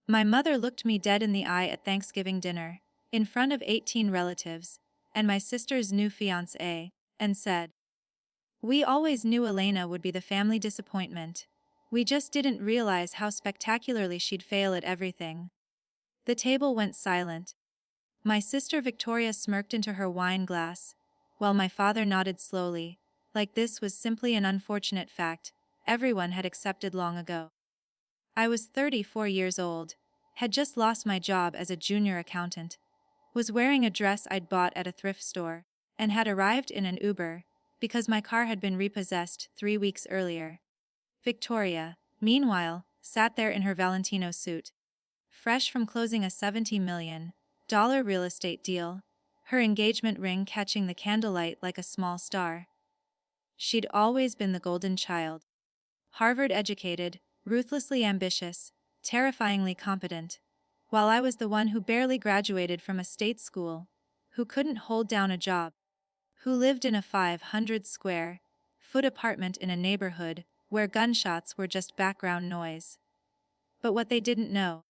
My mother looked me dead in the eye at Thanksgiving dinner, in front of 18 relatives, and my sister's new fiancé, and said, "We always knew Elena would be the family disappointment. We just didn't realize how spectacularly she'd fail at everything." The table went silent. My sister Victoria smirked into her wine glass, while my father nodded slowly, like this was simply an unfortunate fact everyone had accepted long ago. I was 34 years old, had just lost my job as a junior accountant, was wearing a dress I'd bought at a thrift store, and had arrived in an Uber, because my car had been repossessed 3 weeks earlier. Victoria, meanwhile, sat there in her Valentino suit, fresh from closing a $70 million real estate deal, her engagement ring catching the candlelight like a small star. She'd always been the golden child. Harvard-educated, ruthlessly ambitious, terrifyingly competent, while I was the one who barely graduated from a state school, who couldn't hold down a job, who lived in a 500-square-foot apartment in a neighborhood where gunshots were just background noise. But what they didn't know,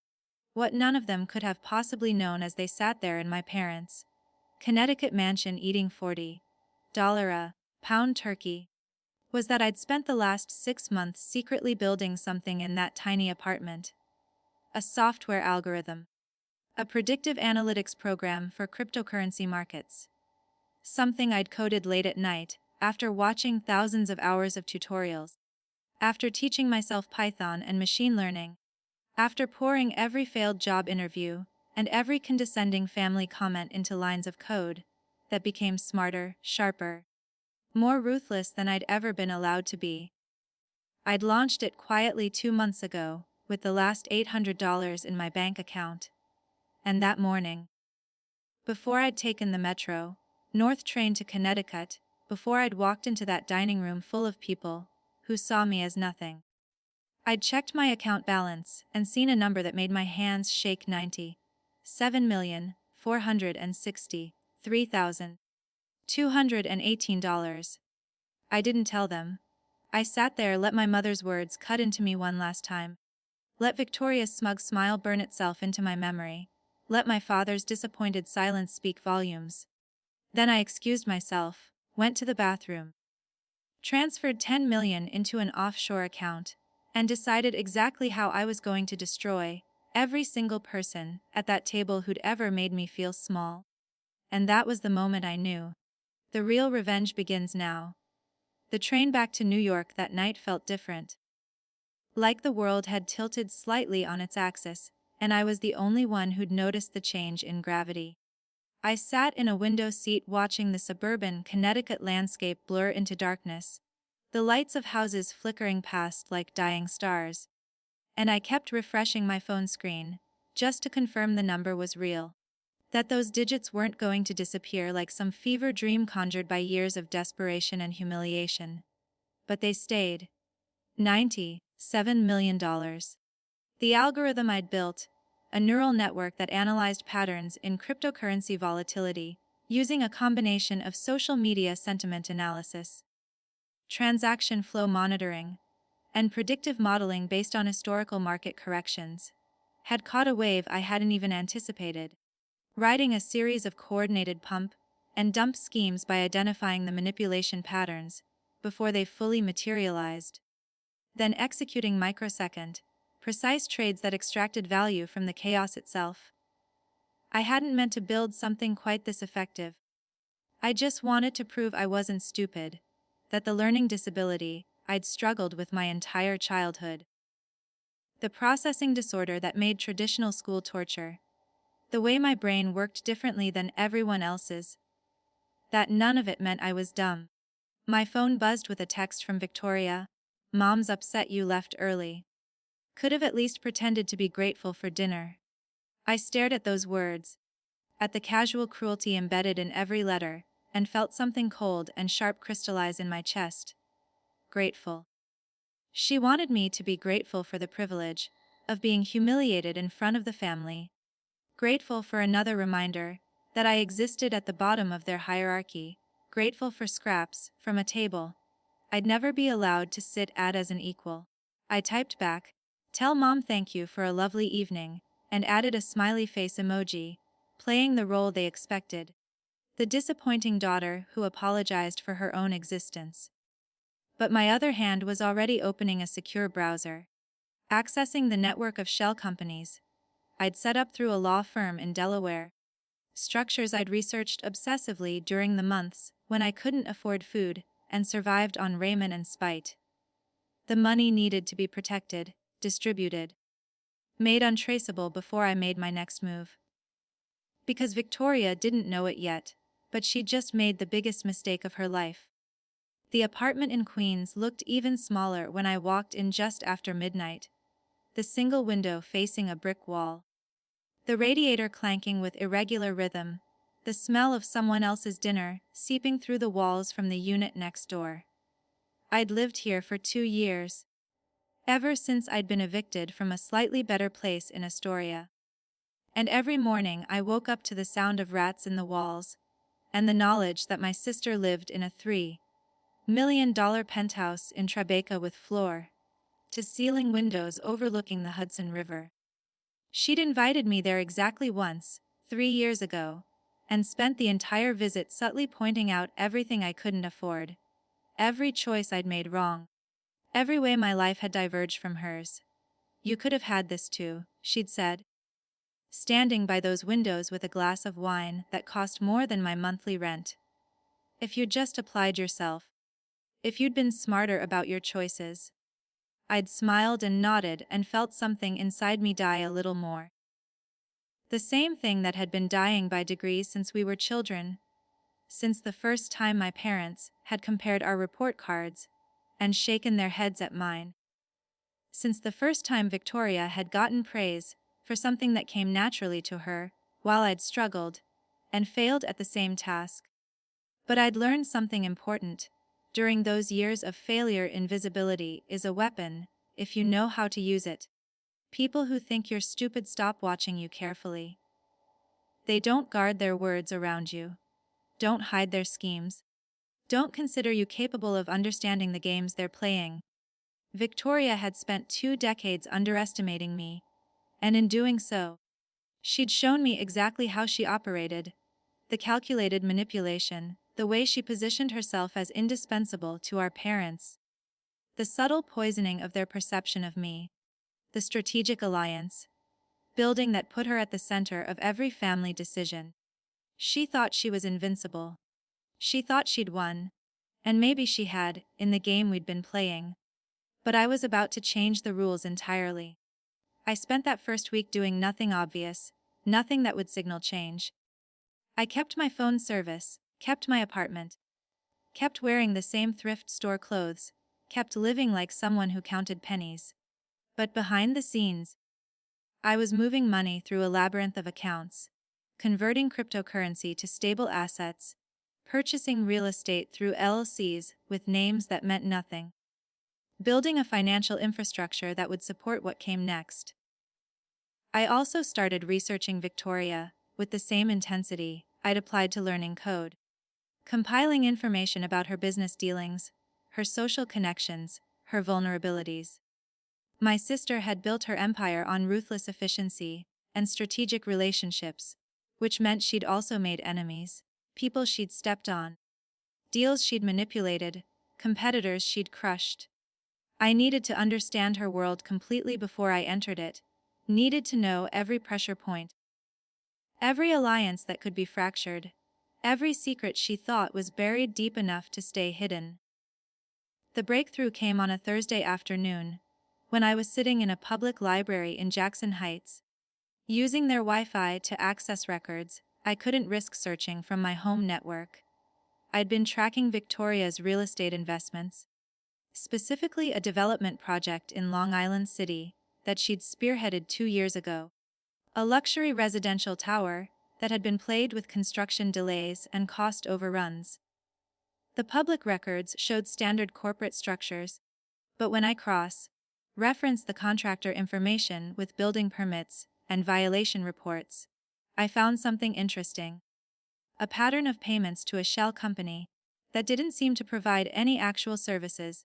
what none of them could have possibly known as they sat there in my parents' Connecticut mansion eating $40 a pound turkey, was that I'd spent the last 6 months secretly building something in that tiny apartment. A software algorithm. A predictive analytics program for cryptocurrency markets. Something I'd coded late at night, after watching thousands of hours of tutorials. After teaching myself Python and machine learning. After pouring every failed job interview and every condescending family comment into lines of code that became smarter, sharper, more ruthless than I'd ever been allowed to be. I'd launched it quietly 2 months ago, with the last $800 in my bank account. And that morning, before I'd taken the Metro, North train to Connecticut, before I'd walked into that dining room full of people who saw me as nothing, I'd checked my account balance and seen a number that made my hands shake. $97,463,218. I didn't tell them. I sat there, let my mother's words cut into me one last time. Let Victoria's smug smile burn itself into my memory. Let my father's disappointed silence speak volumes. Then I excused myself, went to the bathroom, transferred $10 million into an offshore account, and decided exactly how I was going to destroy every single person at that table who'd ever made me feel small. And that was the moment I knew. The real revenge begins now. The train back to New York that night felt different. Like the world had tilted slightly on its axis, and I was the only one who'd noticed the change in gravity. I sat in a window seat watching the suburban Connecticut landscape blur into darkness, the lights of houses flickering past like dying stars. And I kept refreshing my phone screen, just to confirm the number was real. That those digits weren't going to disappear like some fever dream conjured by years of desperation and humiliation. But they stayed. $97 million. The algorithm I'd built, a neural network that analyzed patterns in cryptocurrency volatility, using a combination of social media sentiment analysis, transaction flow monitoring, and predictive modeling based on historical market corrections, had caught a wave I hadn't even anticipated, riding a series of coordinated pump and dump schemes by identifying the manipulation patterns before they fully materialized, then executing microsecond, precise trades that extracted value from the chaos itself. I hadn't meant to build something quite this effective. I just wanted to prove I wasn't stupid, that the learning disability I'd struggled with my entire childhood, the processing disorder that made traditional school torture, the way my brain worked differently than everyone else's, that none of it meant I was dumb. My phone buzzed with a text from Victoria. "Mom's upset you left early. Could have at least pretended to be grateful for dinner." I stared at those words, at the casual cruelty embedded in every letter, and felt something cold and sharp crystallize in my chest. Grateful. She wanted me to be grateful for the privilege of being humiliated in front of the family. Grateful for another reminder that I existed at the bottom of their hierarchy. Grateful for scraps from a table I'd never be allowed to sit at as an equal. I typed back, Tell mom thank you for a lovely evening, and added a smiley face emoji, playing the role they expected. The disappointing daughter who apologized for her own existence. But my other hand was already opening a secure browser, accessing the network of shell companies I'd set up through a law firm in Delaware, structures I'd researched obsessively during the months when I couldn't afford food and survived on ramen and spite. The money needed to be protected, distributed, made untraceable before I made my next move. Because Victoria didn't know it yet, but she'd just made the biggest mistake of her life. The apartment in Queens looked even smaller when I walked in just after midnight, the single window facing a brick wall, the radiator clanking with irregular rhythm, the smell of someone else's dinner seeping through the walls from the unit next door. I'd lived here for 2 years, ever since I'd been evicted from a slightly better place in Astoria. And every morning I woke up to the sound of rats in the walls, and the knowledge that my sister lived in a $3 million penthouse in Tribeca with floor-to-ceiling windows overlooking the Hudson River. She'd invited me there exactly once, 3 years ago, and spent the entire visit subtly pointing out everything I couldn't afford, every choice I'd made wrong, every way my life had diverged from hers. You could have had this too, she'd said, standing by those windows with a glass of wine that cost more than my monthly rent. If you'd just applied yourself, if you'd been smarter about your choices. I'd smiled and nodded and felt something inside me die a little more. The same thing that had been dying by degrees since we were children, since the first time my parents had compared our report cards and shaken their heads at mine. Since the first time Victoria had gotten praise for something that came naturally to her, while I'd struggled and failed at the same task. But I'd learned something important. During those years of failure, invisibility is a weapon, if you know how to use it. People who think you're stupid stop watching you carefully. They don't guard their words around you. Don't hide their schemes. Don't consider you capable of understanding the games they're playing. Victoria had spent 2 decades underestimating me, and in doing so, she'd shown me exactly how she operated. The calculated manipulation, the way she positioned herself as indispensable to our parents, the subtle poisoning of their perception of me, the strategic alliance building that put her at the center of every family decision. She thought she was invincible. She thought she'd won, and maybe she had, in the game we'd been playing. But I was about to change the rules entirely. I spent that first week doing nothing obvious, nothing that would signal change. I kept my phone service, kept my apartment, kept wearing the same thrift store clothes, kept living like someone who counted pennies. But behind the scenes, I was moving money through a labyrinth of accounts, converting cryptocurrency to stable assets, purchasing real estate through LLCs with names that meant nothing, building a financial infrastructure that would support what came next. I also started researching Victoria with the same intensity I'd applied to learning code, compiling information about her business dealings, her social connections, her vulnerabilities. My sister had built her empire on ruthless efficiency and strategic relationships, which meant she'd also made enemies, people she'd stepped on, deals she'd manipulated, competitors she'd crushed. I needed to understand her world completely before I entered it, needed to know every pressure point, every alliance that could be fractured, every secret she thought was buried deep enough to stay hidden. The breakthrough came on a Thursday afternoon, when I was sitting in a public library in Jackson Heights, using their Wi-Fi to access records I couldn't risk searching from my home network. I'd been tracking Victoria's real estate investments, specifically a development project in Long Island City that she'd spearheaded 2 years ago, a luxury residential tower that had been plagued with construction delays and cost overruns. The public records showed standard corporate structures, but when I referenced the contractor information with building permits and violation reports, I found something interesting. A pattern of payments to a shell company that didn't seem to provide any actual services,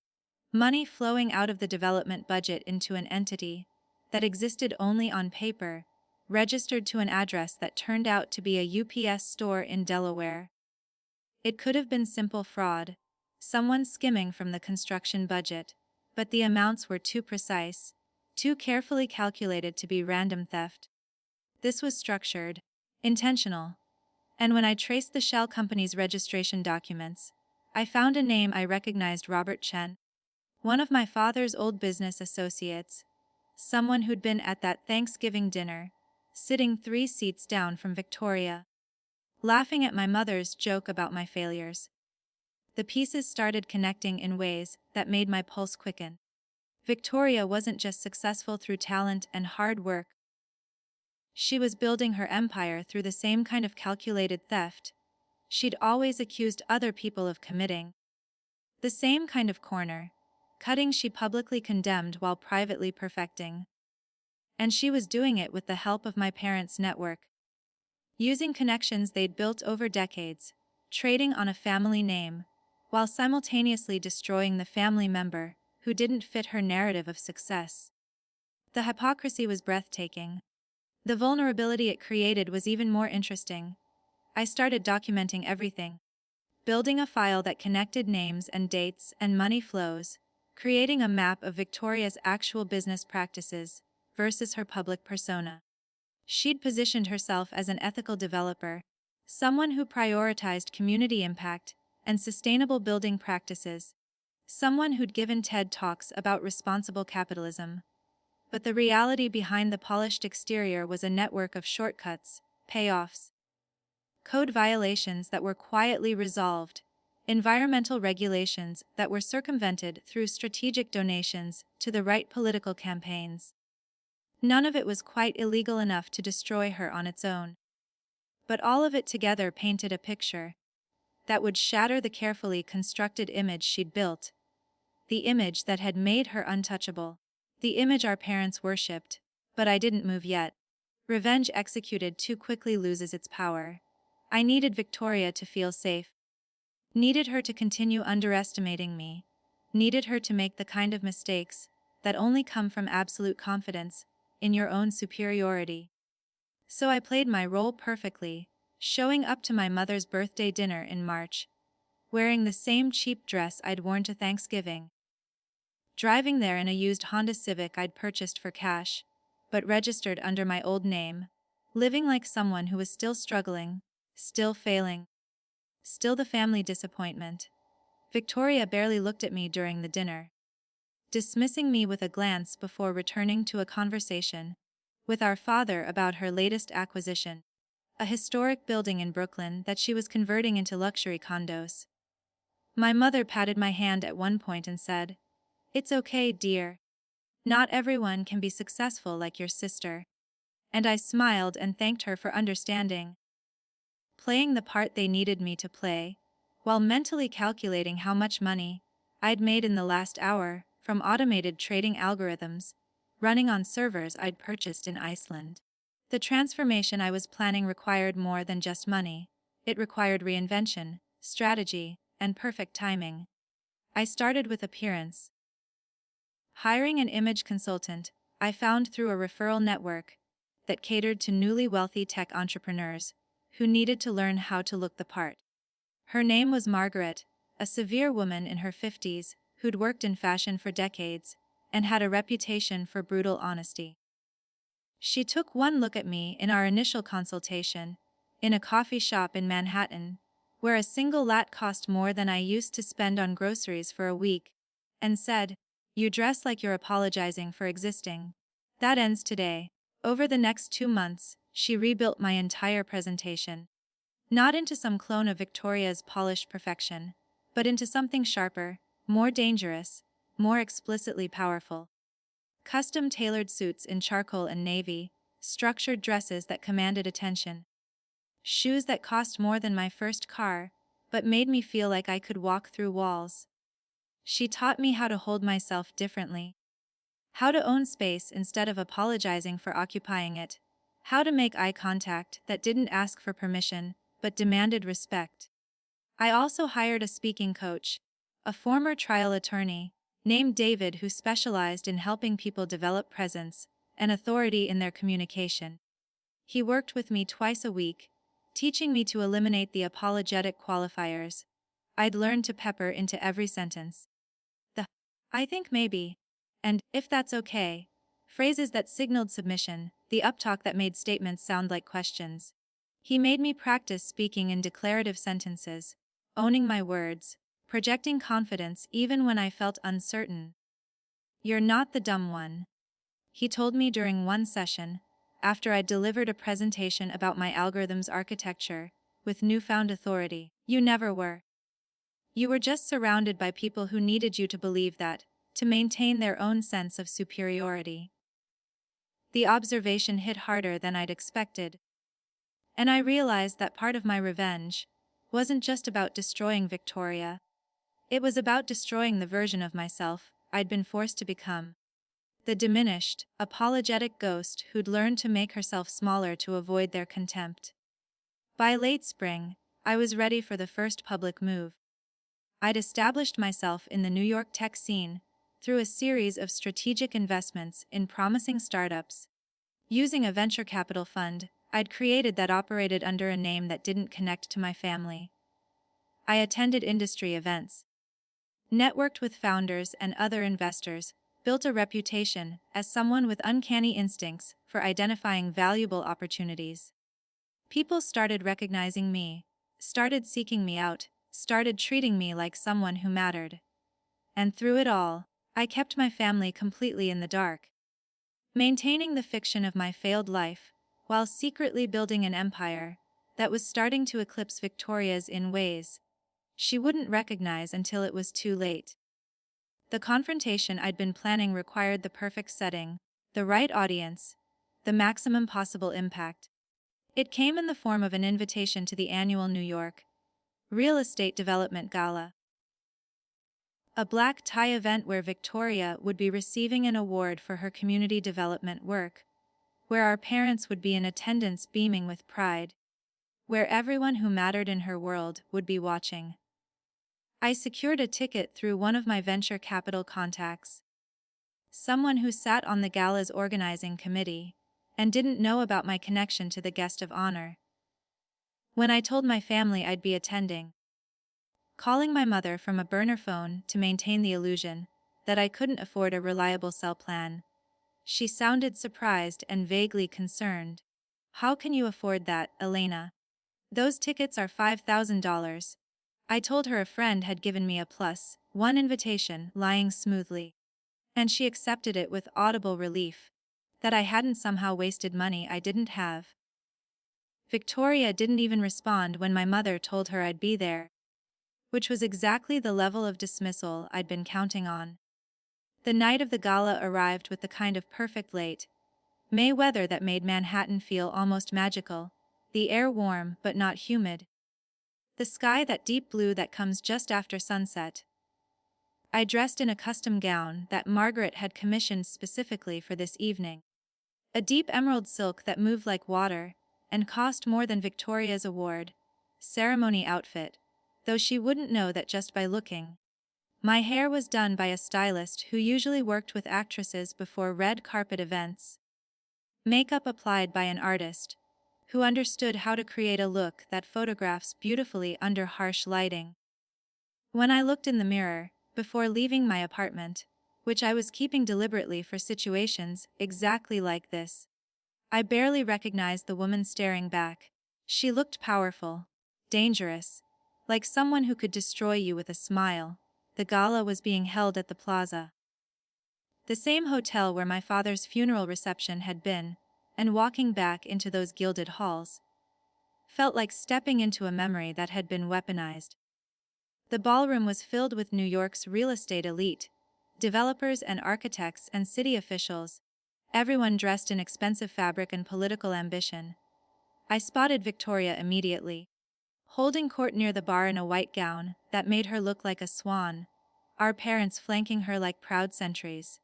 money flowing out of the development budget into an entity that existed only on paper, registered to an address that turned out to be a UPS store in Delaware. It could have been simple fraud, someone skimming from the construction budget, but the amounts were too precise, too carefully calculated to be random theft. This was structured, intentional, and when I traced the shell company's registration documents, I found a name I recognized: Robert Chen, one of my father's old business associates, someone who'd been at that Thanksgiving dinner, sitting 3 seats down from Victoria, laughing at my mother's joke about my failures. The pieces started connecting in ways that made my pulse quicken. Victoria wasn't just successful through talent and hard work. She was building her empire through the same kind of calculated theft she'd always accused other people of committing. The same kind of corner cutting she publicly condemned while privately perfecting. And she was doing it with the help of my parents' network, using connections they'd built over decades, trading on a family name, while simultaneously destroying the family member who didn't fit her narrative of success. The hypocrisy was breathtaking. The vulnerability it created was even more interesting. I started documenting everything, building a file that connected names and dates and money flows, creating a map of Victoria's actual business practices versus her public persona. She'd positioned herself as an ethical developer, someone who prioritized community impact and sustainable building practices, someone who'd given TED Talks about responsible capitalism. But the reality behind the polished exterior was a network of shortcuts, payoffs, code violations that were quietly resolved, environmental regulations that were circumvented through strategic donations to the right political campaigns. None of it was quite illegal enough to destroy her on its own. But all of it together painted a picture that would shatter the carefully constructed image she'd built, the image that had made her untouchable, the image our parents worshipped. But I didn't move yet. Revenge executed too quickly loses its power. I needed Victoria to feel safe, needed her to continue underestimating me, needed her to make the kind of mistakes that only come from absolute confidence in your own superiority. So I played my role perfectly, showing up to my mother's birthday dinner in March, wearing the same cheap dress I'd worn to Thanksgiving, driving there in a used Honda Civic I'd purchased for cash, but registered under my old name, living like someone who was still struggling, still failing, still the family disappointment. Victoria barely looked at me during the dinner, dismissing me with a glance before returning to a conversation with our father about her latest acquisition, a historic building in Brooklyn that she was converting into luxury condos. My mother patted my hand at one point and said, "It's okay, dear. Not everyone can be successful like your sister." And I smiled and thanked her for understanding, playing the part they needed me to play, while mentally calculating how much money I'd made in the last hour from automated trading algorithms running on servers I'd purchased in Iceland. The transformation I was planning required more than just money. It required reinvention, strategy, and perfect timing. I started with appearance, hiring an image consultant I found through a referral network that catered to newly wealthy tech entrepreneurs who needed to learn how to look the part. Her name was Margaret, a severe woman in her 50s who'd worked in fashion for decades and had a reputation for brutal honesty. She took one look at me in our initial consultation, in a coffee shop in Manhattan, where a single latte cost more than I used to spend on groceries for a week, and said, "You dress like you're apologizing for existing." That ends today. Over the next 2 months, she rebuilt my entire presentation. Not into some clone of Victoria's polished perfection, but into something sharper, more dangerous, more explicitly powerful. Custom-tailored suits in charcoal and navy, structured dresses that commanded attention, shoes that cost more than my first car, but made me feel like I could walk through walls. She taught me how to hold myself differently, how to own space instead of apologizing for occupying it, how to make eye contact that didn't ask for permission, but demanded respect. I also hired a speaking coach, a former trial attorney, named David, who specialized in helping people develop presence an authority in their communication. He worked with me twice a week, teaching me to eliminate the apologetic qualifiers I'd learned to pepper into every sentence. The "I think maybe" and "if that's okay" phrases that signaled submission, the uptalk that made statements sound like questions. He made me practice speaking in declarative sentences, owning my words, projecting confidence even when I felt uncertain. "You're not the dumb one," he told me during one session, after I'd delivered a presentation about my algorithm's architecture, with newfound authority. "You never were. You were just surrounded by people who needed you to believe that, to maintain their own sense of superiority." The observation hit harder than I'd expected. And I realized that part of my revenge wasn't just about destroying Victoria. It was about destroying the version of myself I'd been forced to become. The diminished, apologetic ghost who'd learned to make herself smaller to avoid their contempt. By late spring, I was ready for the first public move. I'd established myself in the New York tech scene through a series of strategic investments in promising startups. Using a venture capital fund I'd created that operated under a name that didn't connect to my family. I attended industry events, networked with founders and other investors, built a reputation as someone with uncanny instincts for identifying valuable opportunities. People started recognizing me, started seeking me out, started treating me like someone who mattered. And through it all, I kept my family completely in the dark, maintaining the fiction of my failed life, while secretly building an empire that was starting to eclipse Victoria's in ways she wouldn't recognize until it was too late. The confrontation I'd been planning required the perfect setting, the right audience, the maximum possible impact. It came in the form of an invitation to the annual New York Real Estate Development Gala, a black tie event where Victoria would be receiving an award for her community development work, where our parents would be in attendance beaming with pride, where everyone who mattered in her world would be watching. I secured a ticket through one of my venture capital contacts, someone who sat on the gala's organizing committee and didn't know about my connection to the guest of honor. When I told my family I'd be attending, calling my mother from a burner phone to maintain the illusion that I couldn't afford a reliable cell plan, she sounded surprised and vaguely concerned. "How can you afford that, Elena? Those tickets are $5,000. I told her a friend had given me a +1 invitation lying smoothly, and she accepted it with audible relief that I hadn't somehow wasted money I didn't have. Victoria didn't even respond when my mother told her I'd be there, which was exactly the level of dismissal I'd been counting on. The night of the gala arrived with the kind of perfect late May weather that made Manhattan feel almost magical, the air warm but not humid, the sky that deep blue that comes just after sunset. I dressed in a custom gown that Margaret had commissioned specifically for this evening, a deep emerald silk that moved like water and cost more than Victoria's award ceremony outfit, though she wouldn't know that just by looking. My hair was done by a stylist who usually worked with actresses before red carpet events. Makeup applied by an artist who understood how to create a look that photographs beautifully under harsh lighting. When I looked in the mirror, before leaving my apartment, which I was keeping deliberately for situations exactly like this, I barely recognized the woman staring back. She looked powerful, dangerous, like someone who could destroy you with a smile. The gala was being held at the Plaza, the same hotel where my father's funeral reception had been, and walking back into those gilded halls felt like stepping into a memory that had been weaponized. The ballroom was filled with New York's real estate elite, developers and architects and city officials, everyone dressed in expensive fabric and political ambition. I spotted Victoria immediately, holding court near the bar in a white gown that made her look like a swan, our parents flanking her like proud sentries.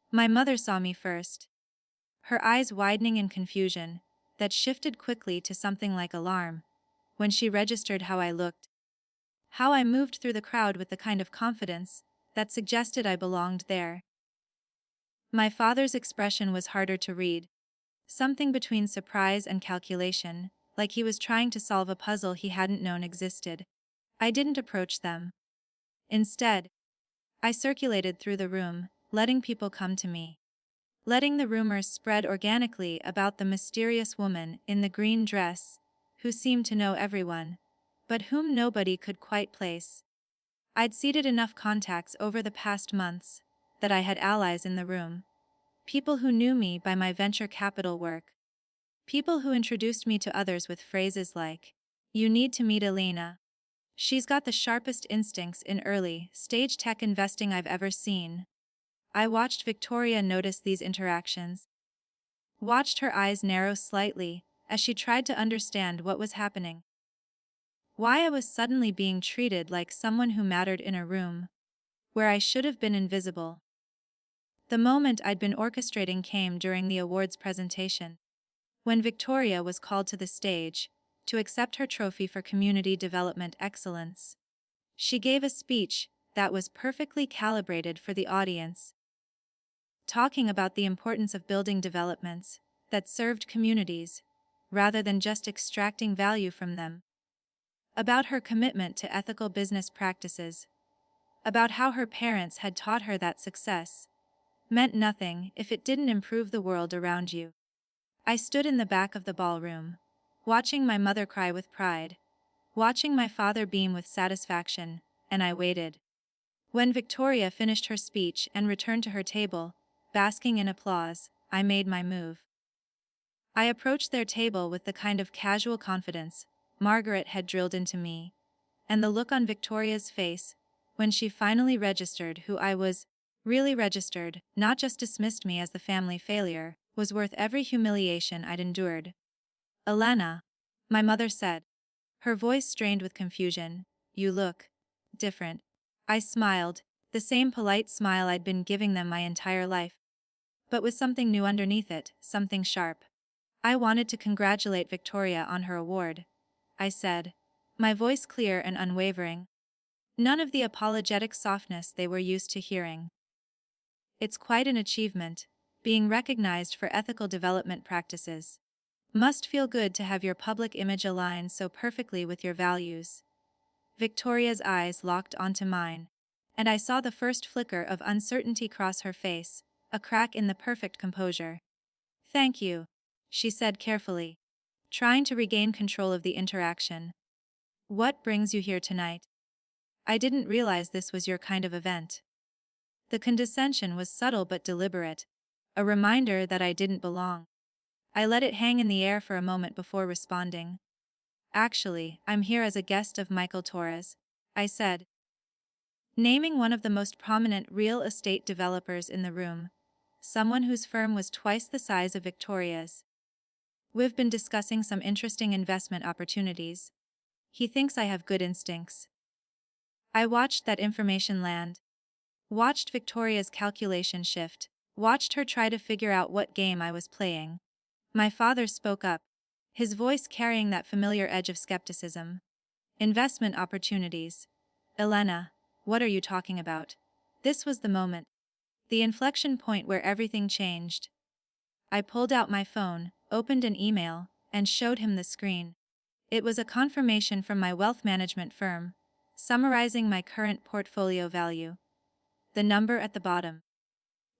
My mother saw me first, her eyes widening in confusion that shifted quickly to something like alarm when she registered how I looked, how I moved through the crowd with the kind of confidence that suggested I belonged there. My father's expression was harder to read. Something between surprise and calculation, like he was trying to solve a puzzle he hadn't known existed. I didn't approach them. Instead, I circulated through the room, letting people come to me. Letting the rumors spread organically about the mysterious woman in the green dress, who seemed to know everyone, but whom nobody could quite place. I'd seeded enough contacts over the past months that I had allies in the room. People who knew me by my venture capital work. People who introduced me to others with phrases like, "You need to meet Elena. She's got the sharpest instincts in early stage tech investing I've ever seen." I watched Victoria notice these interactions. Watched her eyes narrow slightly as she tried to understand what was happening. Why I was suddenly being treated like someone who mattered in a room where I should have been invisible. The moment I'd been orchestrating came during the awards presentation. When Victoria was called to the stage to accept her trophy for community development excellence, she gave a speech that was perfectly calibrated for the audience, talking about the importance of building developments that served communities rather than just extracting value from them, about her commitment to ethical business practices, about how her parents had taught her that success meant nothing if it didn't improve the world around you. I stood in the back of the ballroom, watching my mother cry with pride, watching my father beam with satisfaction, and I waited. When Victoria finished her speech and returned to her table, basking in applause, I made my move. I approached their table with the kind of casual confidence Margaret had drilled into me, and the look on Victoria's face when she finally registered who I was, really registered, not just dismissed me as the family failure, was worth every humiliation I'd endured. "Elena," my mother said, her voice strained with confusion, "you look different." I smiled, the same polite smile I'd been giving them my entire life, but with something new underneath it, something sharp. "I wanted to congratulate Victoria on her award," I said, my voice clear and unwavering. None of the apologetic softness they were used to hearing. "It's quite an achievement, being recognized for ethical development practices. Must feel good to have your public image align so perfectly with your values." Victoria's eyes locked onto mine, and I saw the first flicker of uncertainty cross her face, a crack in the perfect composure. "Thank you," she said carefully, trying to regain control of the interaction. "What brings you here tonight? I didn't realize this was your kind of event." The condescension was subtle but deliberate, a reminder that I didn't belong. I let it hang in the air for a moment before responding. "Actually, I'm here as a guest of Michael Torres," I said, naming one of the most prominent real estate developers in the room, someone whose firm was twice the size of Victoria's. "We've been discussing some interesting investment opportunities. He thinks I have good instincts." I watched that information land. Watched Victoria's calculation shift. Watched her try to figure out what game I was playing. My father spoke up, his voice carrying that familiar edge of skepticism. "Investment opportunities. Elena, what are you talking about?" This was the moment. The inflection point where everything changed. I pulled out my phone, opened an email, and showed him the screen. It was a confirmation from my wealth management firm, summarizing my current portfolio value. The number at the bottom,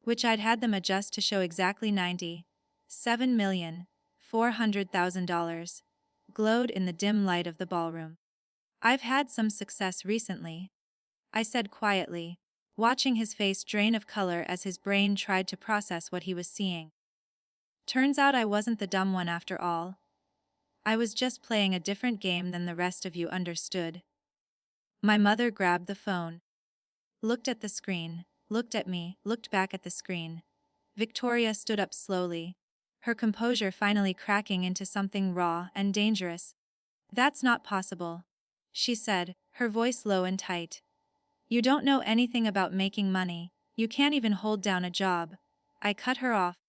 which I'd had them adjust to show exactly $97,400,000, glowed in the dim light of the ballroom. "I've had some success recently," I said quietly, watching his face drain of color as his brain tried to process what he was seeing. "Turns out I wasn't the dumb one after all. I was just playing a different game than the rest of you understood." My mother grabbed the phone, looked at the screen, looked at me, looked back at the screen. Victoria stood up slowly, her composure finally cracking into something raw and dangerous. "That's not possible," she said, her voice low and tight. "You don't know anything about making money, you can't even hold down a job." I cut her off,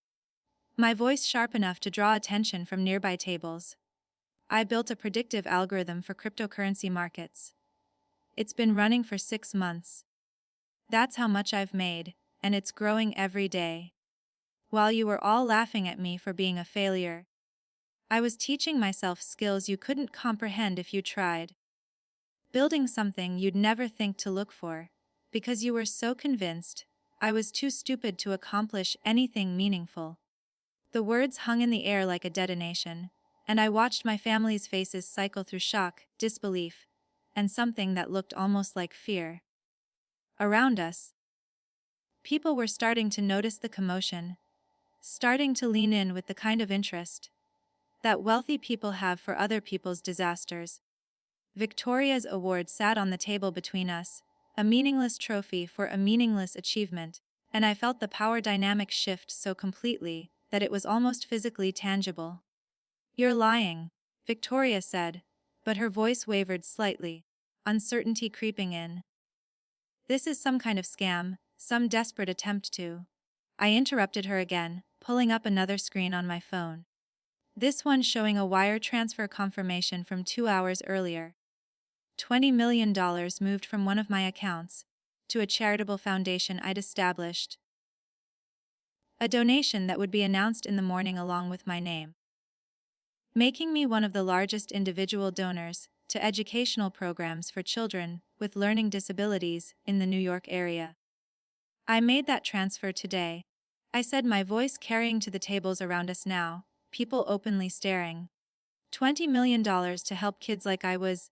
my voice sharp enough to draw attention from nearby tables. "I built a predictive algorithm for cryptocurrency markets. It's been running for 6 months. That's how much I've made, and it's growing every day." while you were all laughing at me for being a failure. I was teaching myself skills you couldn't comprehend if you tried. Building something you'd never think to look for, because you were so convinced I was too stupid to accomplish anything meaningful. The words hung in the air like a detonation, and I watched my family's faces cycle through shock, disbelief, and something that looked almost like fear. Around us, people were starting to notice the commotion, starting to lean in with the kind of interest that wealthy people have for other people's disasters. Victoria's award sat on the table between us, a meaningless trophy for a meaningless achievement, and I felt the power dynamic shift so completely that it was almost physically tangible. "You're lying," Victoria said, but her voice wavered slightly, uncertainty creeping in. "This is some kind of scam, some desperate attempt to." I interrupted her again, pulling up another screen on my phone. This one showing a wire transfer confirmation from 2 hours earlier. $20 million moved from one of my accounts to a charitable foundation I'd established. A donation that would be announced in the morning along with my name, making me one of the largest individual donors to educational programs for children with learning disabilities in the New York area. "I made that transfer today," I said, my voice carrying to the tables around us now, people openly staring. $20 million to help kids like I was.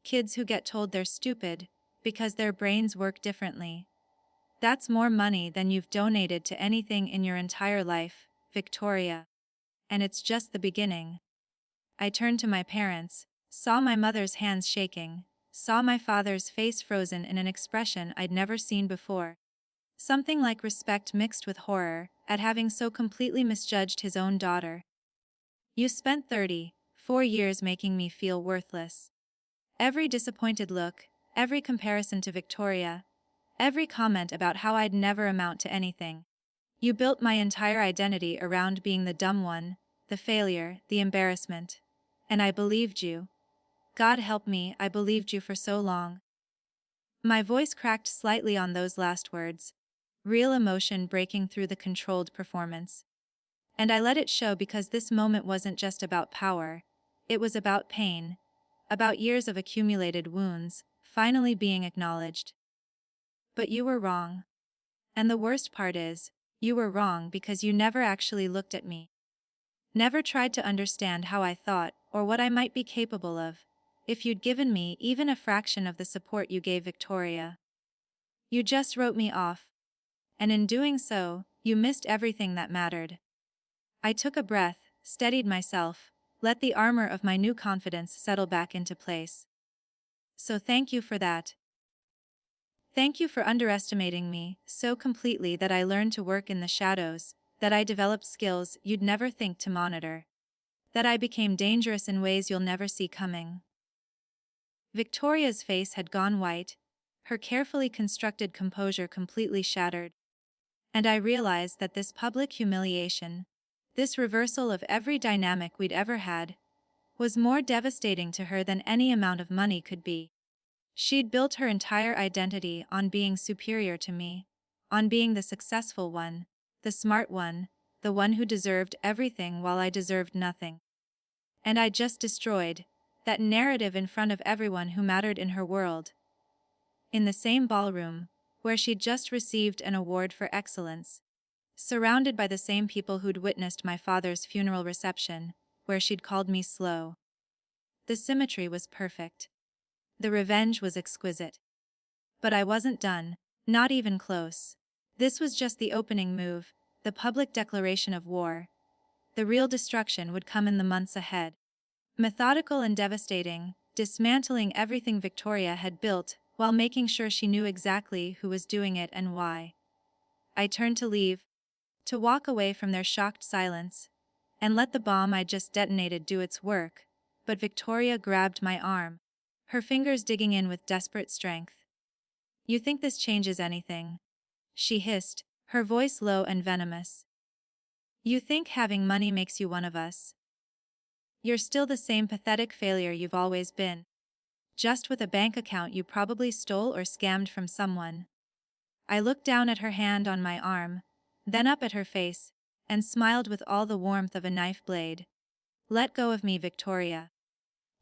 Kids who get told they're stupid because their brains work differently. That's more money than you've donated to anything in your entire life, Victoria. And it's just the beginning. I turned to my parents, saw my mother's hands shaking, saw my father's face frozen in an expression I'd never seen before. Something like respect mixed with horror at having so completely misjudged his own daughter. "You spent 34 years making me feel worthless." Every disappointed look, every comparison to Victoria, every comment about how I'd never amount to anything. "You built my entire identity around being the dumb one, the failure, the embarrassment. And I believed you. God help me, I believed you for so long." My voice cracked slightly on those last words, real emotion breaking through the controlled performance. And I let it show because this moment wasn't just about power, it was about pain, about years of accumulated wounds, finally being acknowledged. "But you were wrong. And the worst part is, you were wrong because you never actually looked at me. Never tried to understand how I thought or what I might be capable of, if you'd given me even a fraction of the support you gave Victoria. You just wrote me off. And in doing so, you missed everything that mattered." I took a breath, steadied myself, let the armor of my new confidence settle back into place. "So thank you for that. Thank you for underestimating me so completely that I learned to work in the shadows, that I developed skills you'd never think to monitor, that I became dangerous in ways you'll never see coming." Victoria's face had gone white, her carefully constructed composure completely shattered. And I realized that this public humiliation, this reversal of every dynamic we'd ever had, was more devastating to her than any amount of money could be. She'd built her entire identity on being superior to me, on being the successful one, the smart one, the one who deserved everything while I deserved nothing. And I just destroyed that narrative in front of everyone who mattered in her world. In the same ballroom, where she'd just received an award for excellence, surrounded by the same people who'd witnessed my father's funeral reception, where she'd called me slow. The symmetry was perfect. The revenge was exquisite. But I wasn't done, not even close. This was just the opening move, the public declaration of war. The real destruction would come in the months ahead. Methodical and devastating, dismantling everything Victoria had built while making sure she knew exactly who was doing it and why. I turned to leave, to walk away from their shocked silence, and let the bomb I just detonated do its work, but Victoria grabbed my arm, her fingers digging in with desperate strength. "You think this changes anything?" she hissed, her voice low and venomous. "You think having money makes you one of us? You're still the same pathetic failure you've always been, just with a bank account you probably stole or scammed from someone." I looked down at her hand on my arm, then up at her face, and smiled with all the warmth of a knife blade. "Let go of me, Victoria.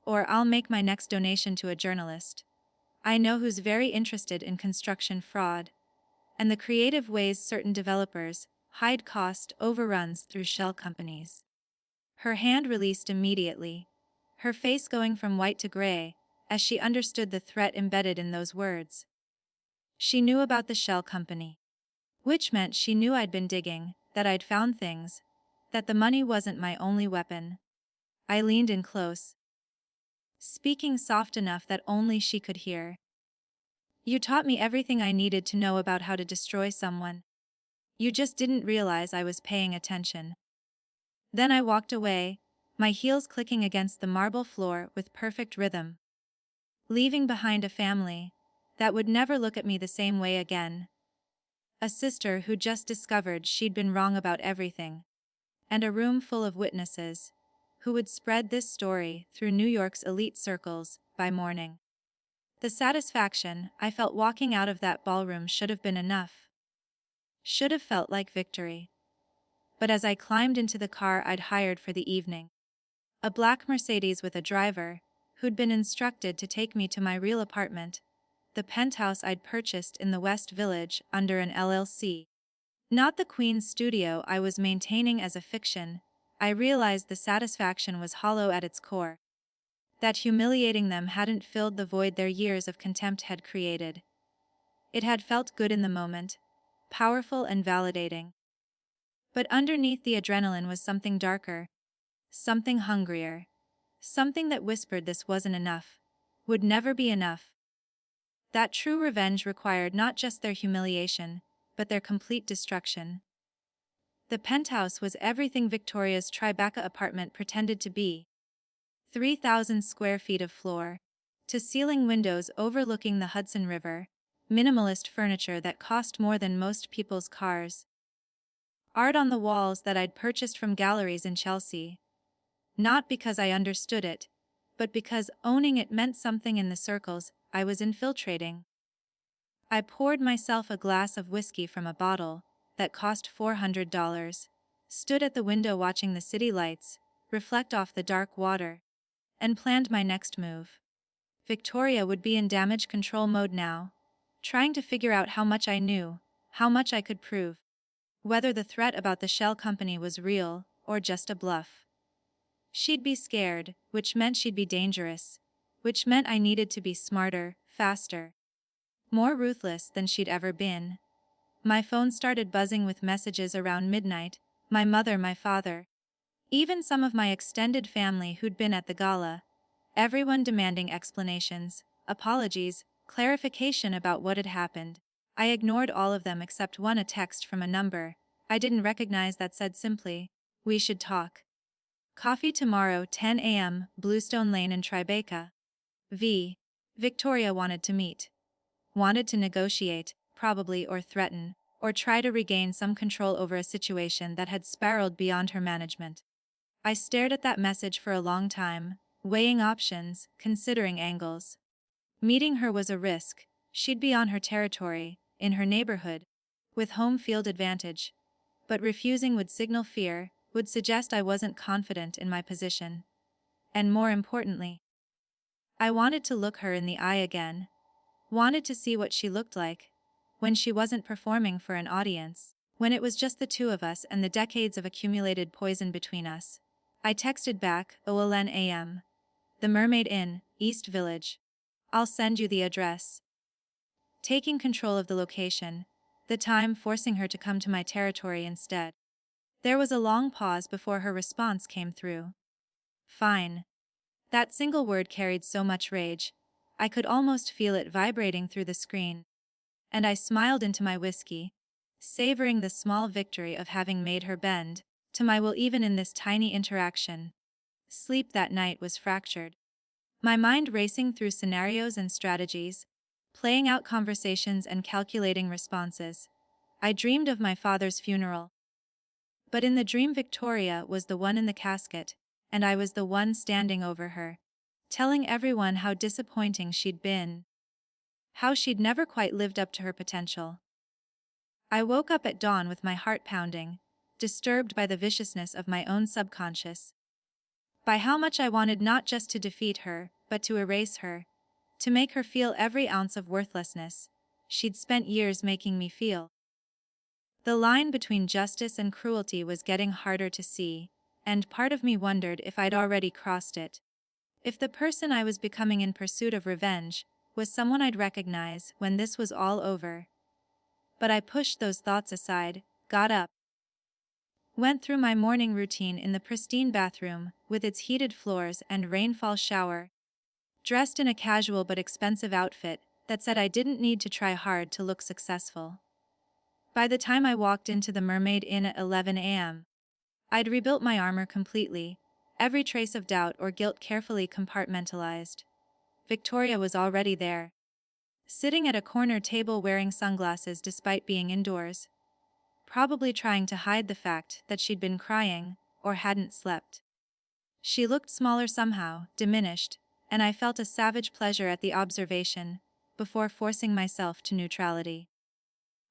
Or I'll make my next donation to a journalist I know who's very interested in construction fraud and the creative ways certain developers hide cost overruns through shell companies." Her hand released immediately, her face going from white to gray, as she understood the threat embedded in those words. She knew about the shell company. Which meant she knew I'd been digging, that I'd found things, that the money wasn't my only weapon. I leaned in close, speaking soft enough that only she could hear. "You taught me everything I needed to know about how to destroy someone. You just didn't realize I was paying attention." Then I walked away, my heels clicking against the marble floor with perfect rhythm, leaving behind a family that would never look at me the same way again. A sister who just discovered she'd been wrong about everything, and a room full of witnesses who would spread this story through New York's elite circles by morning. The satisfaction I felt walking out of that ballroom should have been enough. Should have felt like victory. But as I climbed into the car I'd hired for the evening, a black Mercedes with a driver who'd been instructed to take me to my real apartment, the penthouse I'd purchased in the West Village under an LLC, not the Queen's studio I was maintaining as a fiction, I realized the satisfaction was hollow at its core. That humiliating them hadn't filled the void their years of contempt had created. It had felt good in the moment, powerful and validating. But underneath the adrenaline was something darker, something hungrier, something that whispered this wasn't enough, would never be enough. That true revenge required not just their humiliation, but their complete destruction. The penthouse was everything Victoria's Tribeca apartment pretended to be. 3,000 square feet of floor-to-ceiling windows overlooking the Hudson River, minimalist furniture that cost more than most people's cars. Art on the walls that I'd purchased from galleries in Chelsea. Not because I understood it, but because owning it meant something in the circles I was infiltrating. I poured myself a glass of whiskey from a bottle that cost $400, stood at the window watching the city lights reflect off the dark water, and planned my next move. Victoria would be in damage control mode now, trying to figure out how much I knew, how much I could prove, whether the threat about the shell company was real or just a bluff. She'd be scared, which meant she'd be dangerous, which meant I needed to be smarter, faster, more ruthless than she'd ever been. My phone started buzzing with messages around midnight, my mother, my father, even some of my extended family who'd been at the gala, everyone demanding explanations, apologies, clarification about what had happened. I ignored all of them except one, a text from a number I didn't recognize that said simply, "We should talk. Coffee tomorrow, 10 a.m., Bluestone Lane in Tribeca." Victoria wanted to meet. Wanted to negotiate, probably, or threaten, or try to regain some control over a situation that had spiraled beyond her management. I stared at that message for a long time, weighing options, considering angles. Meeting her was a risk. She'd be on her territory, in her neighborhood, with home field advantage. But refusing would signal fear, would suggest I wasn't confident in my position. And more importantly, I wanted to look her in the eye again. Wanted to see what she looked like when she wasn't performing for an audience, when it was just the two of us and the decades of accumulated poison between us. I texted back, "OLN AM. The Mermaid Inn, East Village. I'll send you the address." Taking control of the location, the time forcing her to come to my territory instead. There was a long pause before her response came through. "Fine." That single word carried so much rage, I could almost feel it vibrating through the screen. And I smiled into my whiskey, savoring the small victory of having made her bend to my will even in this tiny interaction. Sleep that night was fractured. My mind racing through scenarios and strategies, playing out conversations and calculating responses. I dreamed of my father's funeral. But in the dream Victoria was the one in the casket, and I was the one standing over her, telling everyone how disappointing she'd been. How she'd never quite lived up to her potential. I woke up at dawn with my heart pounding, disturbed by the viciousness of my own subconscious. By how much I wanted not just to defeat her, but to erase her, to make her feel every ounce of worthlessness she'd spent years making me feel. The line between justice and cruelty was getting harder to see, and part of me wondered if I'd already crossed it. If the person I was becoming in pursuit of revenge was someone I'd recognize when this was all over. But I pushed those thoughts aside, got up, went through my morning routine in the pristine bathroom with its heated floors and rainfall shower, dressed in a casual but expensive outfit that said I didn't need to try hard to look successful. By the time I walked into the Mermaid Inn at 11 a.m., I'd rebuilt my armor completely, every trace of doubt or guilt carefully compartmentalized. Victoria was already there, sitting at a corner table wearing sunglasses despite being indoors, probably trying to hide the fact that she'd been crying or hadn't slept. She looked smaller somehow, diminished, and I felt a savage pleasure at the observation, before forcing myself to neutrality.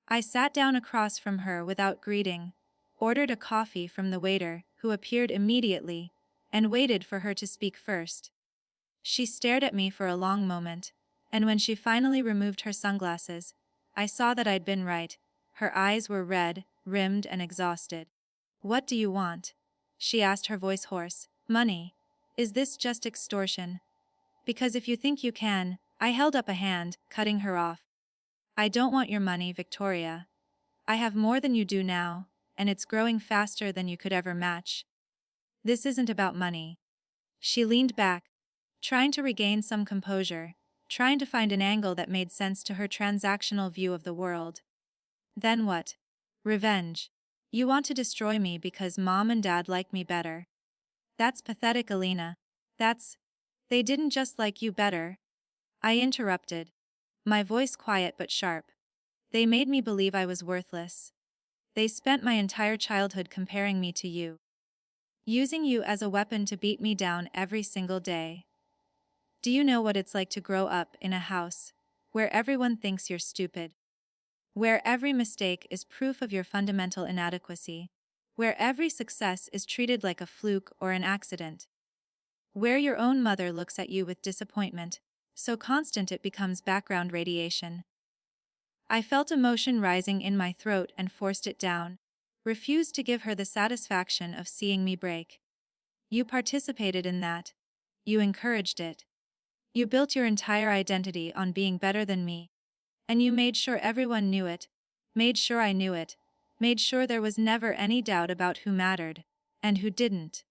I sat down across from her without greeting, ordered a coffee from the waiter, who appeared immediately, and waited for her to speak first. She stared at me for a long moment, and when she finally removed her sunglasses, I saw that I'd been right. Her eyes were red, rimmed and exhausted. "What do you want?" she asked, her voice hoarse. "Money. Is this just extortion?" "Because if you think you can," I held up a hand, cutting her off. "I don't want your money, Victoria. I have more than you do now, and it's growing faster than you could ever match. This isn't about money." She leaned back, trying to regain some composure, trying to find an angle that made sense to her transactional view of the world. "Then what? Revenge. You want to destroy me because Mom and Dad like me better. That's pathetic, Alina. They didn't just like you better." I interrupted, my voice quiet but sharp. "They made me believe I was worthless. They spent my entire childhood comparing me to you, using you as a weapon to beat me down every single day. Do you know what it's like to grow up in a house where everyone thinks you're stupid? Where every mistake is proof of your fundamental inadequacy? Where every success is treated like a fluke or an accident? Where your own mother looks at you with disappointment, so constant it becomes background radiation?" I felt emotion rising in my throat and forced it down, refused to give her the satisfaction of seeing me break. "You participated in that. You encouraged it. You built your entire identity on being better than me. And you made sure everyone knew it, made sure I knew it, made sure there was never any doubt about who mattered, and who didn't."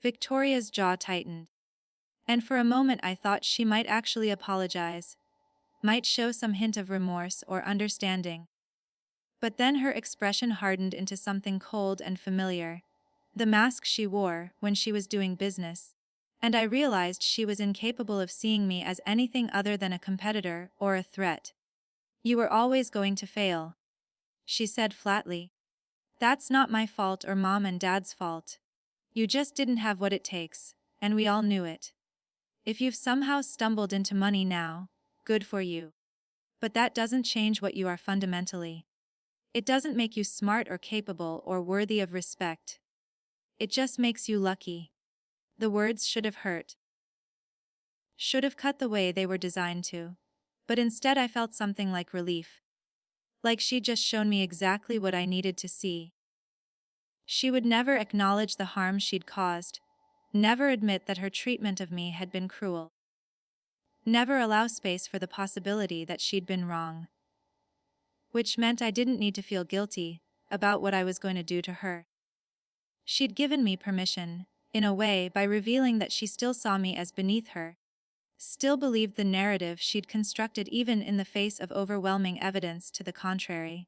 Victoria's jaw tightened. And for a moment I thought she might actually apologize, might show some hint of remorse or understanding. But then her expression hardened into something cold and familiar, the mask she wore when she was doing business, and I realized she was incapable of seeing me as anything other than a competitor or a threat. "You were always going to fail," she said flatly. "That's not my fault or Mom and Dad's fault. You just didn't have what it takes, and we all knew it. If you've somehow stumbled into money now, good for you. But that doesn't change what you are fundamentally. It doesn't make you smart or capable or worthy of respect. It just makes you lucky." The words should have hurt. Should have cut the way they were designed to. But instead I felt something like relief. Like she'd just shown me exactly what I needed to see. She would never acknowledge the harm she'd caused, never admit that her treatment of me had been cruel, never allow space for the possibility that she'd been wrong. Which meant I didn't need to feel guilty about what I was going to do to her. She'd given me permission, in a way, by revealing that she still saw me as beneath her, still believed the narrative she'd constructed even in the face of overwhelming evidence to the contrary.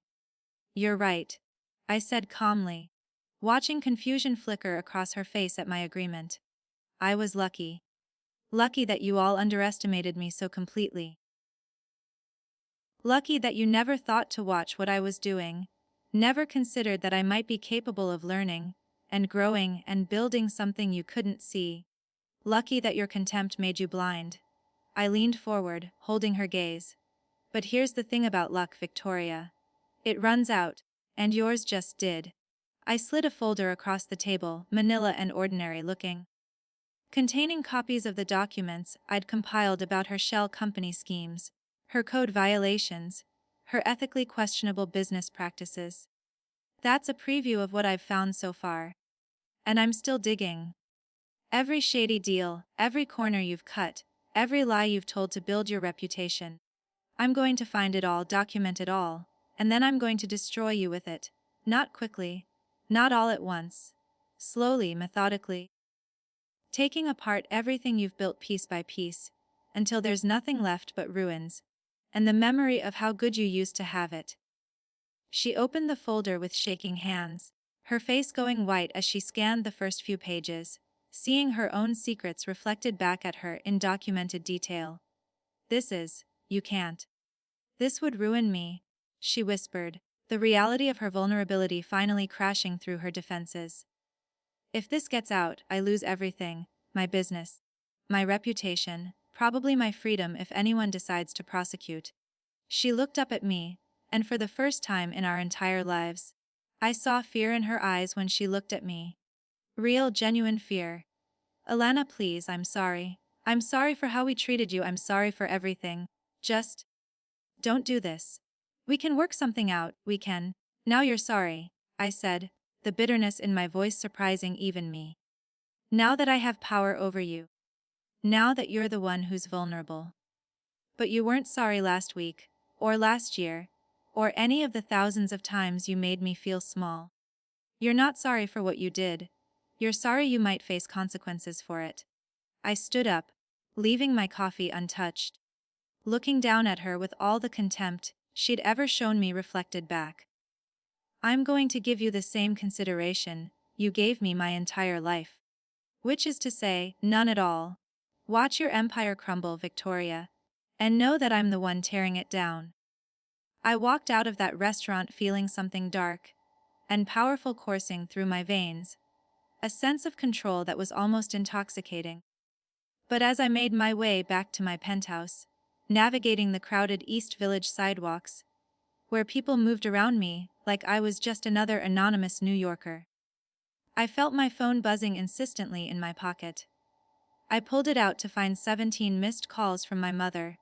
"You're right," I said calmly, watching confusion flicker across her face at my agreement. "I was lucky. Lucky that you all underestimated me so completely. Lucky that you never thought to watch what I was doing, never considered that I might be capable of learning, and growing and building something you couldn't see. Lucky that your contempt made you blind." I leaned forward, holding her gaze. "But here's the thing about luck, Victoria. It runs out. And yours just did. I slid a folder across the table, manila and ordinary looking, containing copies of the documents I'd compiled about her shell company schemes, her code violations, her ethically questionable business practices. That's a preview of what I've found so far. And I'm still digging. Every shady deal, every corner you've cut, every lie you've told to build your reputation. I'm going to find it all, document it all, and then I'm going to destroy you with it. Not quickly. Not all at once. Slowly, methodically. Taking apart everything you've built piece by piece, until there's nothing left but ruins, and the memory of how good you used to have it. She opened the folder with shaking hands, her face going white as she scanned the first few pages, seeing her own secrets reflected back at her in documented detail. You can't. This would ruin me, she whispered, the reality of her vulnerability finally crashing through her defenses. If this gets out, I lose everything, my business, my reputation, probably my freedom if anyone decides to prosecute. She looked up at me, and for the first time in our entire lives, I saw fear in her eyes when she looked at me. Real, genuine fear. Alana, please, I'm sorry. I'm sorry for how we treated you, I'm sorry for everything. Just don't do this. We can work something out, we can. Now you're sorry, I said, the bitterness in my voice surprising even me. Now that I have power over you. Now that you're the one who's vulnerable. But you weren't sorry last week, or last year, or any of the thousands of times you made me feel small. You're not sorry for what you did. You're sorry you might face consequences for it. I stood up, leaving my coffee untouched, looking down at her with all the contempt she'd ever shown me reflected back. I'm going to give you the same consideration you gave me my entire life. Which is to say, none at all. Watch your empire crumble, Victoria. And know that I'm the one tearing it down. I walked out of that restaurant feeling something dark and powerful coursing through my veins, a sense of control that was almost intoxicating. But as I made my way back to my penthouse, navigating the crowded East Village sidewalks, where people moved around me like I was just another anonymous New Yorker, I felt my phone buzzing insistently in my pocket. I pulled it out to find 17 missed calls from my mother,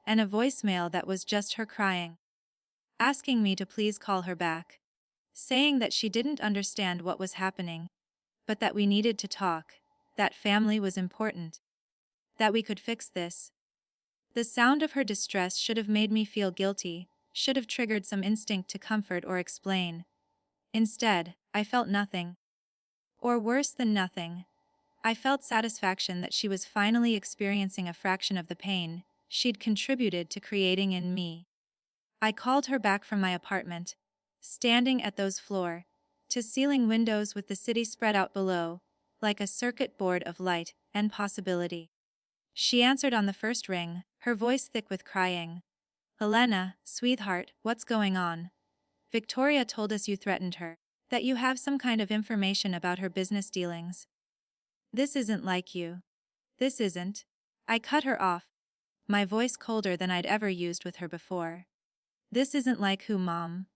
and a voicemail that was just her crying, asking me to please call her back, saying that she didn't understand what was happening, but that we needed to talk, that family was important, that we could fix this. The sound of her distress should have made me feel guilty, should have triggered some instinct to comfort or explain. Instead, I felt nothing. Or worse than nothing. I felt satisfaction that she was finally experiencing a fraction of the pain she'd contributed to creating in me. I called her back from my apartment, standing at those floor-to-ceiling windows with the city spread out below, like a circuit board of light and possibility. She answered on the first ring, her voice thick with crying. Helena, sweetheart, what's going on? Victoria told us you threatened her, that you have some kind of information about her business dealings. This isn't like you. This isn't. I cut her off, my voice colder than I'd ever used with her before. This isn't like who, Mom?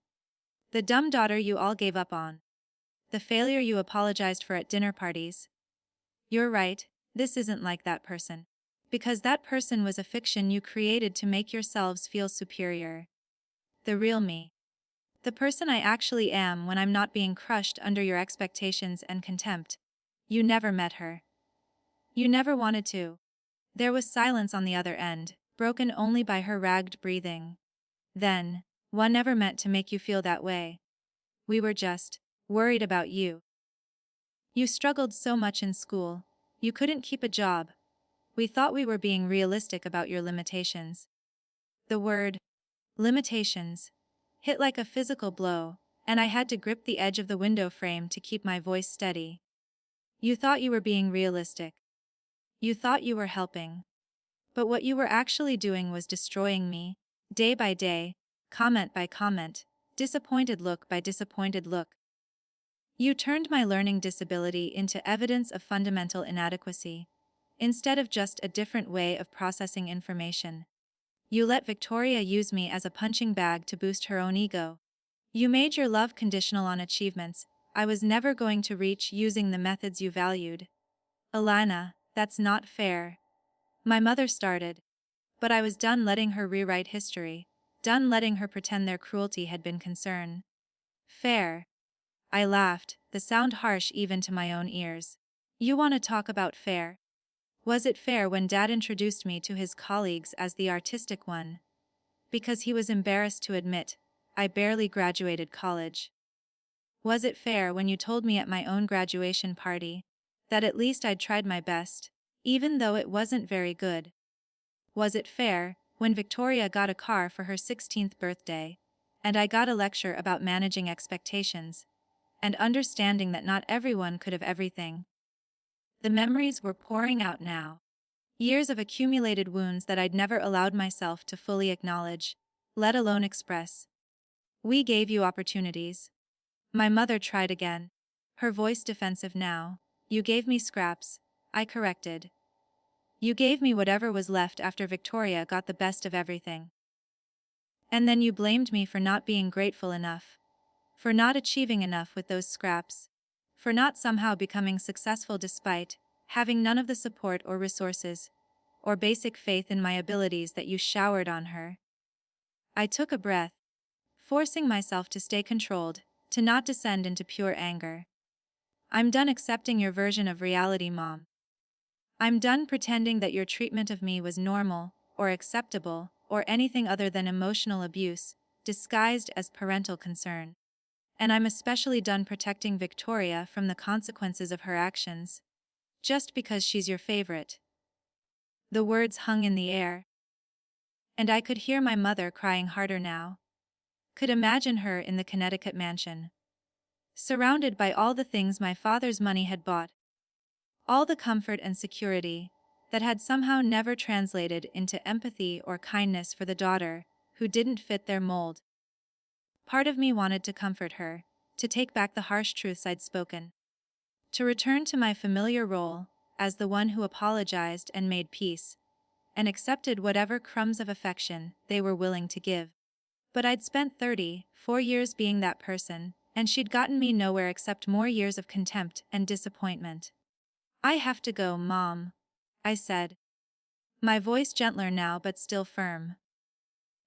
The dumb daughter you all gave up on. The failure you apologized for at dinner parties. You're right, this isn't like that person. Because that person was a fiction you created to make yourselves feel superior. The real me. The person I actually am when I'm not being crushed under your expectations and contempt. You never met her. You never wanted to. There was silence on the other end, broken only by her ragged breathing. Then, one never meant to make you feel that way. We were just worried about you. You struggled so much in school. You couldn't keep a job. We thought we were being realistic about your limitations. The word limitations hit like a physical blow, and I had to grip the edge of the window frame to keep my voice steady. You thought you were being realistic. You thought you were helping. But what you were actually doing was destroying me, day by day, comment by comment, disappointed look by disappointed look. You turned my learning disability into evidence of fundamental inadequacy, instead of just a different way of processing information. You let Victoria use me as a punching bag to boost her own ego. You made your love conditional on achievements I was never going to reach using the methods you valued. Alana, that's not fair. My mother started. But I was done letting her rewrite history, done letting her pretend their cruelty had been concern. Fair. I laughed, the sound harsh even to my own ears. You want to talk about fair? Was it fair when Dad introduced me to his colleagues as the artistic one? Because he was embarrassed to admit, I barely graduated college. Was it fair when you told me at my own graduation party that at least I'd tried my best, even though it wasn't very good? Was it fair when Victoria got a car for her 16th birthday, and I got a lecture about managing expectations and understanding that not everyone could have everything? The memories were pouring out now. Years of accumulated wounds that I'd never allowed myself to fully acknowledge, let alone express. We gave you opportunities. My mother tried again, her voice defensive now. You gave me scraps, I corrected. You gave me whatever was left after Victoria got the best of everything. And then you blamed me for not being grateful enough, for not achieving enough with those scraps, for not somehow becoming successful despite having none of the support or resources, or basic faith in my abilities that you showered on her. I took a breath, forcing myself to stay controlled, to not descend into pure anger. I'm done accepting your version of reality, Mom. I'm done pretending that your treatment of me was normal, or acceptable, or anything other than emotional abuse, disguised as parental concern. And I'm especially done protecting Victoria from the consequences of her actions, just because she's your favorite. The words hung in the air. And I could hear my mother crying harder now. Could imagine her in the Connecticut mansion, surrounded by all the things my father's money had bought. All the comfort and security that had somehow never translated into empathy or kindness for the daughter who didn't fit their mold. Part of me wanted to comfort her, to take back the harsh truths I'd spoken, to return to my familiar role as the one who apologized and made peace, and accepted whatever crumbs of affection they were willing to give. But I'd spent 34 years being that person, and she'd gotten me nowhere except more years of contempt and disappointment. I have to go, Mom, I said, my voice gentler now but still firm.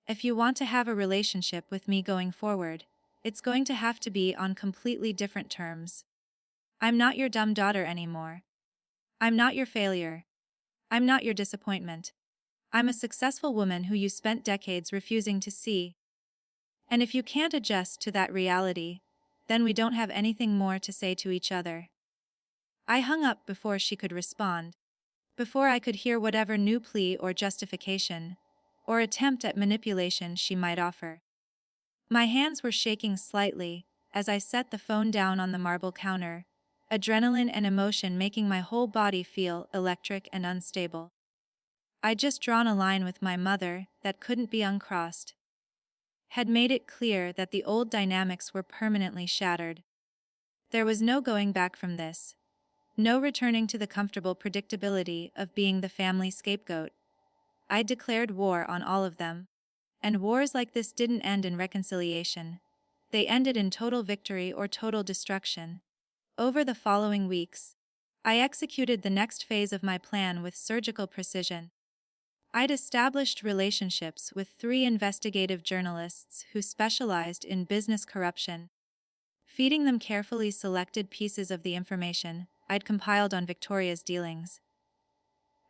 If you want to have a relationship with me going forward, it's going to have to be on completely different terms. I'm not your dumb daughter anymore. I'm not your failure. I'm not your disappointment. I'm a successful woman who you spent decades refusing to see. And if you can't adjust to that reality, then we don't have anything more to say to each other. I hung up before she could respond, before I could hear whatever new plea or justification, or attempt at manipulation she might offer. My hands were shaking slightly as I set the phone down on the marble counter, adrenaline and emotion making my whole body feel electric and unstable. I'd just drawn a line with my mother that couldn't be uncrossed. Had made it clear that the old dynamics were permanently shattered. There was no going back from this. No returning to the comfortable predictability of being the family scapegoat. I declared war on all of them. And wars like this didn't end in reconciliation. They ended in total victory or total destruction. Over the following weeks, I executed the next phase of my plan with surgical precision. I'd established relationships with 3 investigative journalists who specialized in business corruption, feeding them carefully selected pieces of the information I'd compiled on Victoria's dealings.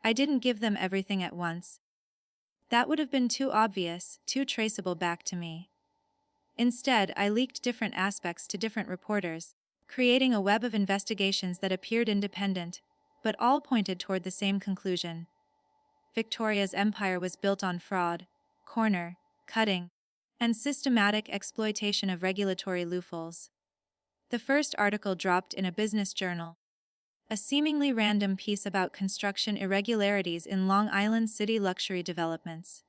I didn't give them everything at once. That would have been too obvious, too traceable back to me. Instead, I leaked different aspects to different reporters, creating a web of investigations that appeared independent, but all pointed toward the same conclusion. Victoria's empire was built on fraud, corner cutting, and systematic exploitation of regulatory loopholes. The first article dropped in a business journal. A seemingly random piece about construction irregularities in Long Island City luxury developments.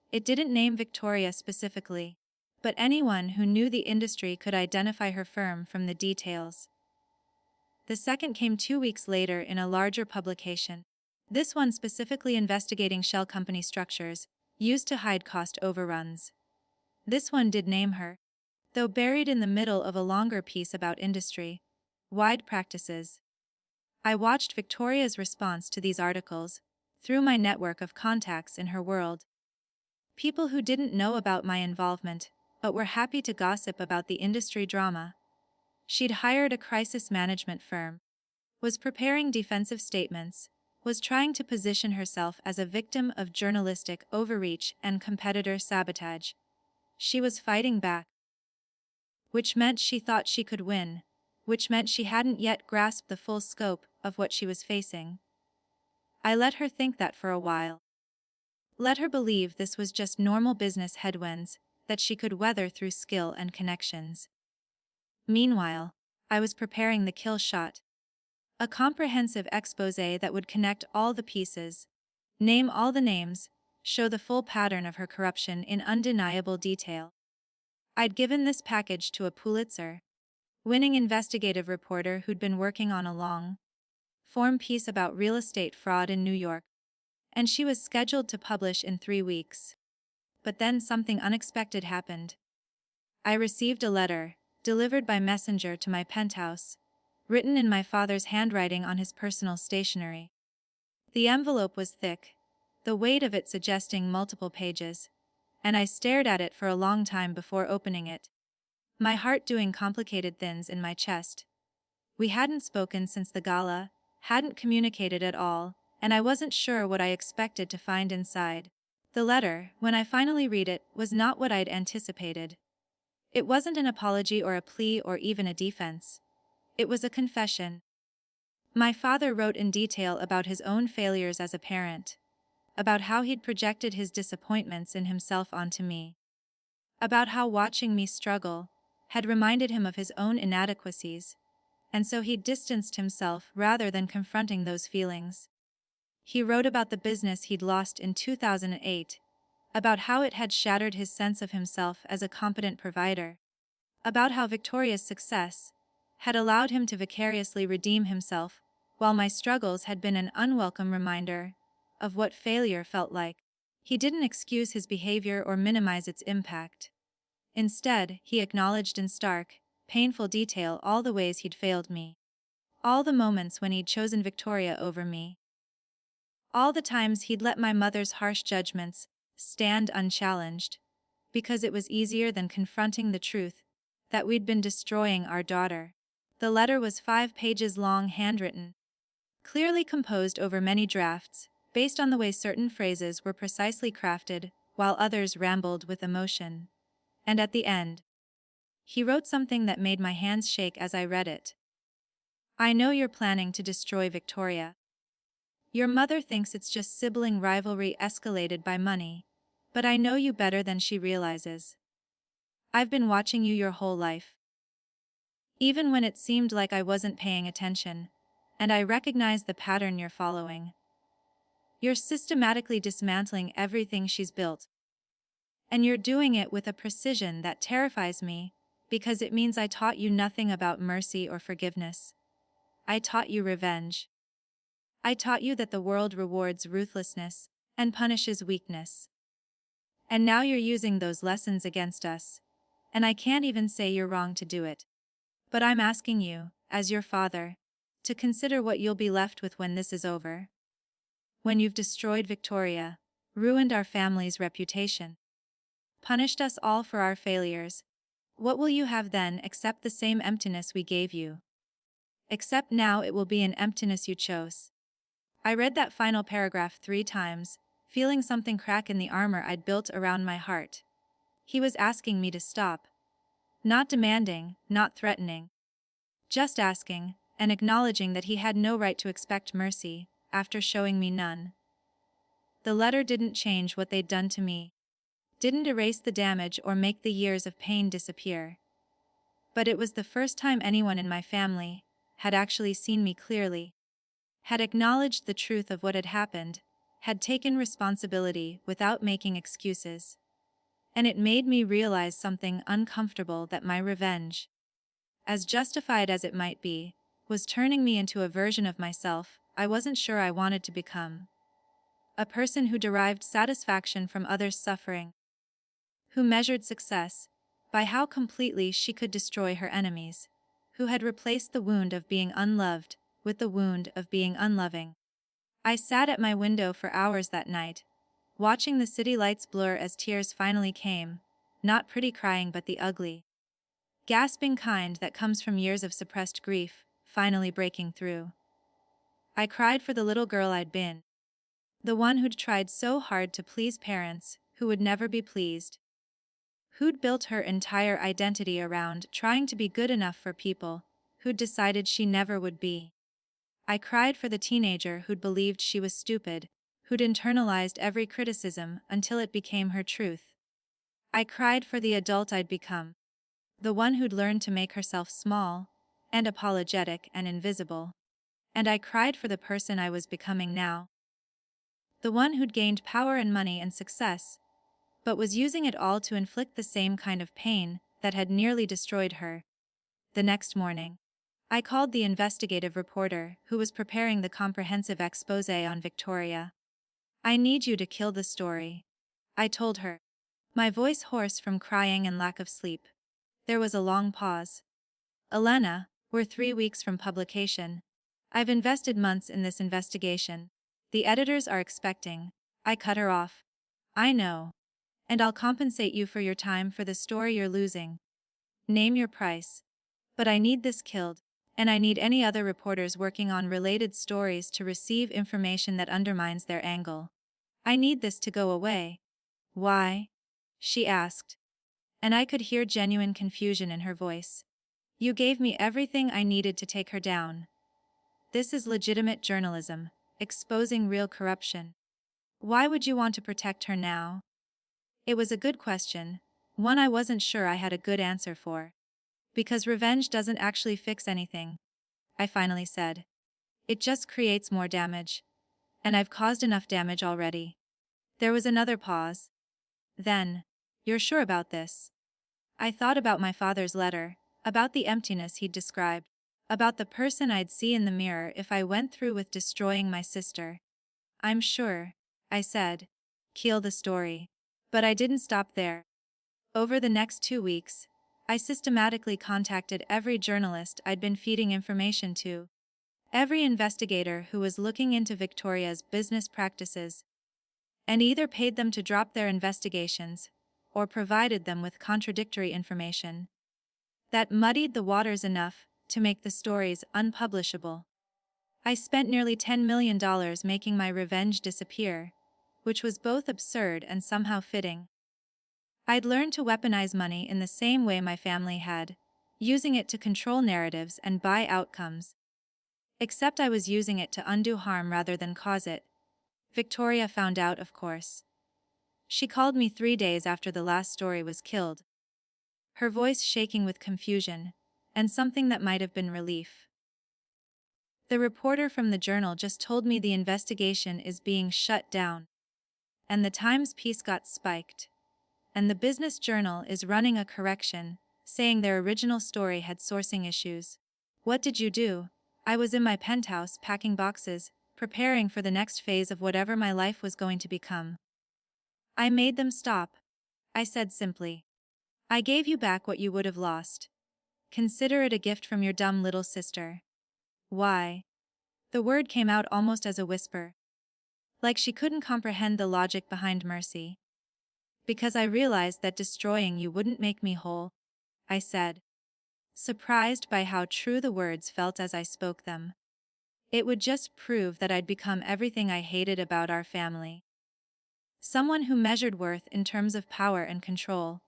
It didn't name Victoria specifically, but anyone who knew the industry could identify her firm from the details. The second came 2 weeks later in a larger publication, this one specifically investigating shell company structures used to hide cost overruns. This one did name her, though buried in the middle of a longer piece about industry-wide practices. I watched Victoria's response to these articles, through my network of contacts in her world. People who didn't know about my involvement, but were happy to gossip about the industry drama. She'd hired a crisis management firm, was preparing defensive statements, was trying to position herself as a victim of journalistic overreach and competitor sabotage. She was fighting back, which meant she thought she could win, which meant she hadn't yet grasped the full scope of what she was facing. I let her think that for a while. Let her believe this was just normal business headwinds that she could weather through skill and connections. Meanwhile, I was preparing the kill shot. A comprehensive exposé that would connect all the pieces, name all the names, show the full pattern of her corruption in undeniable detail. I'd given this package to a Pulitzer-winning investigative reporter who'd been working on a long-form piece about real estate fraud in New York, and she was scheduled to publish in 3 weeks. But then something unexpected happened. I received a letter, delivered by messenger to my penthouse, written in my father's handwriting on his personal stationery. The envelope was thick, the weight of it suggesting multiple pages, and I stared at it for a long time before opening it, my heart doing complicated things in my chest. We hadn't spoken since the gala, hadn't communicated at all, and I wasn't sure what I expected to find inside. The letter, when I finally read it, was not what I'd anticipated. It wasn't an apology or a plea or even a defense. It was a confession. My father wrote in detail about his own failures as a parent, about how he'd projected his disappointments in himself onto me, about how watching me struggle had reminded him of his own inadequacies, and so he'd distanced himself rather than confronting those feelings. He wrote about the business he'd lost in 2008, about how it had shattered his sense of himself as a competent provider, about how Victoria's success had allowed him to vicariously redeem himself, while my struggles had been an unwelcome reminder of what failure felt like. He didn't excuse his behavior or minimize its impact. Instead, he acknowledged in stark, painful detail all the ways he'd failed me. All the moments when he'd chosen Victoria over me. All the times he'd let my mother's harsh judgments stand unchallenged, because it was easier than confronting the truth that we'd been destroying our daughter. The letter was 5 pages long, handwritten, clearly composed over many drafts, based on the way certain phrases were precisely crafted, while others rambled with emotion. And at the end, he wrote something that made my hands shake as I read it. I know you're planning to destroy Victoria. Your mother thinks it's just sibling rivalry escalated by money, but I know you better than she realizes. I've been watching you your whole life. Even when it seemed like I wasn't paying attention, and I recognize the pattern you're following. You're systematically dismantling everything she's built. And you're doing it with a precision that terrifies me, because it means I taught you nothing about mercy or forgiveness. I taught you revenge. I taught you that the world rewards ruthlessness and punishes weakness. And now you're using those lessons against us, and I can't even say you're wrong to do it. But I'm asking you, as your father, to consider what you'll be left with when this is over. When you've destroyed Victoria, ruined our family's reputation, punished us all for our failures, what will you have then except the same emptiness we gave you? Except now it will be an emptiness you chose. I read that final paragraph 3 times, feeling something crack in the armor I'd built around my heart. He was asking me to stop. Not demanding, not threatening. Just asking, and acknowledging that he had no right to expect mercy, after showing me none. The letter didn't change what they'd done to me. Didn't erase the damage or make the years of pain disappear. But it was the first time anyone in my family had actually seen me clearly, had acknowledged the truth of what had happened, had taken responsibility without making excuses. And it made me realize something uncomfortable, that my revenge, as justified as it might be, was turning me into a version of myself I wasn't sure I wanted to become. A person who derived satisfaction from others' suffering, who measured success by how completely she could destroy her enemies, who had replaced the wound of being unloved with the wound of being unloving. I sat at my window for hours that night, watching the city lights blur as tears finally came, not pretty crying but the ugly, gasping kind that comes from years of suppressed grief, finally breaking through. I cried for the little girl I'd been, the one who'd tried so hard to please parents who would never be pleased, who'd built her entire identity around trying to be good enough for people who'd decided she never would be. I cried for the teenager who'd believed she was stupid, who'd internalized every criticism until it became her truth. I cried for the adult I'd become, the one who'd learned to make herself small, and apologetic and invisible. And I cried for the person I was becoming now, the one who'd gained power and money and success, but was using it all to inflict the same kind of pain that had nearly destroyed her. The next morning, I called the investigative reporter who was preparing the comprehensive exposé on Victoria. "I need you to kill the story," I told her, my voice hoarse from crying and lack of sleep. There was a long pause. "Elena, we're 3 weeks from publication. I've invested months in this investigation. The editors are expecting." I cut her off. "I know. And I'll compensate you for your time for the story you're losing. Name your price. But I need this killed, and I need any other reporters working on related stories to receive information that undermines their angle. I need this to go away." "Why?" she asked, and I could hear genuine confusion in her voice. "You gave me everything I needed to take her down. This is legitimate journalism, exposing real corruption. Why would you want to protect her now?" It was a good question, one I wasn't sure I had a good answer for. "Because revenge doesn't actually fix anything," I finally said. "It just creates more damage. And I've caused enough damage already." There was another pause. Then, "You're sure about this?" I thought about my father's letter, about the emptiness he'd described, about the person I'd see in the mirror if I went through with destroying my sister. "I'm sure," I said. "Kill the story." But I didn't stop there. Over the next 2 weeks, I systematically contacted every journalist I'd been feeding information to, every investigator who was looking into Victoria's business practices, and either paid them to drop their investigations or provided them with contradictory information that muddied the waters enough to make the stories unpublishable. I spent nearly $10 million making my revenge disappear, which was both absurd and somehow fitting. I'd learned to weaponize money in the same way my family had, using it to control narratives and buy outcomes. Except I was using it to undo harm rather than cause it. Victoria found out, of course. She called me 3 days after the last story was killed, her voice shaking with confusion, and something that might have been relief. "The reporter from the Journal just told me the investigation is being shut down. And the Times piece got spiked. And the Business Journal is running a correction, saying their original story had sourcing issues." "What did you do?" "I was in my penthouse packing boxes, preparing for the next phase of whatever my life was going to become." "I made them stop," I said simply. "I gave you back what you would have lost. Consider it a gift from your dumb little sister." "Why?" The word came out almost as a whisper, like she couldn't comprehend the logic behind mercy. "Because I realized that destroying you wouldn't make me whole," I said, surprised by how true the words felt as I spoke them. "It would just prove that I'd become everything I hated about our family. Someone who measured worth in terms of power and control.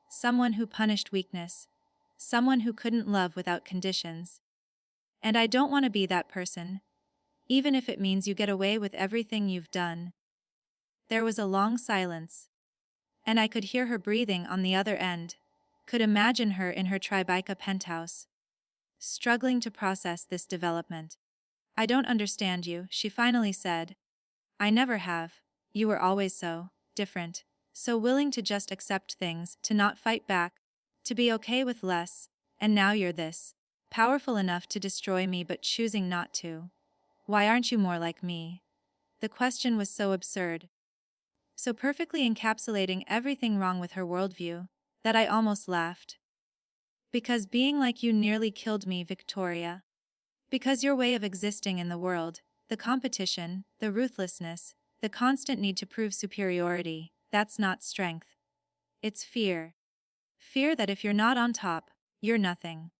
Someone who punished weakness. Someone who couldn't love without conditions. And I don't want to be that person, even if it means you get away with everything you've done." There was a long silence, and I could hear her breathing on the other end, could imagine her in her Tribeca penthouse, struggling to process this development. "I don't understand you," she finally said. "I never have. You were always so different, so willing to just accept things, to not fight back, to be okay with less, and now you're this, powerful enough to destroy me but choosing not to. Why aren't you more like me?" The question was so absurd, so perfectly encapsulating everything wrong with her worldview, that I almost laughed. Because being like you nearly killed me, Victoria. Because your way of existing in the world, the competition, the ruthlessness, the constant need to prove superiority, that's not strength. It's fear. Fear that if you're not on top, you're nothing.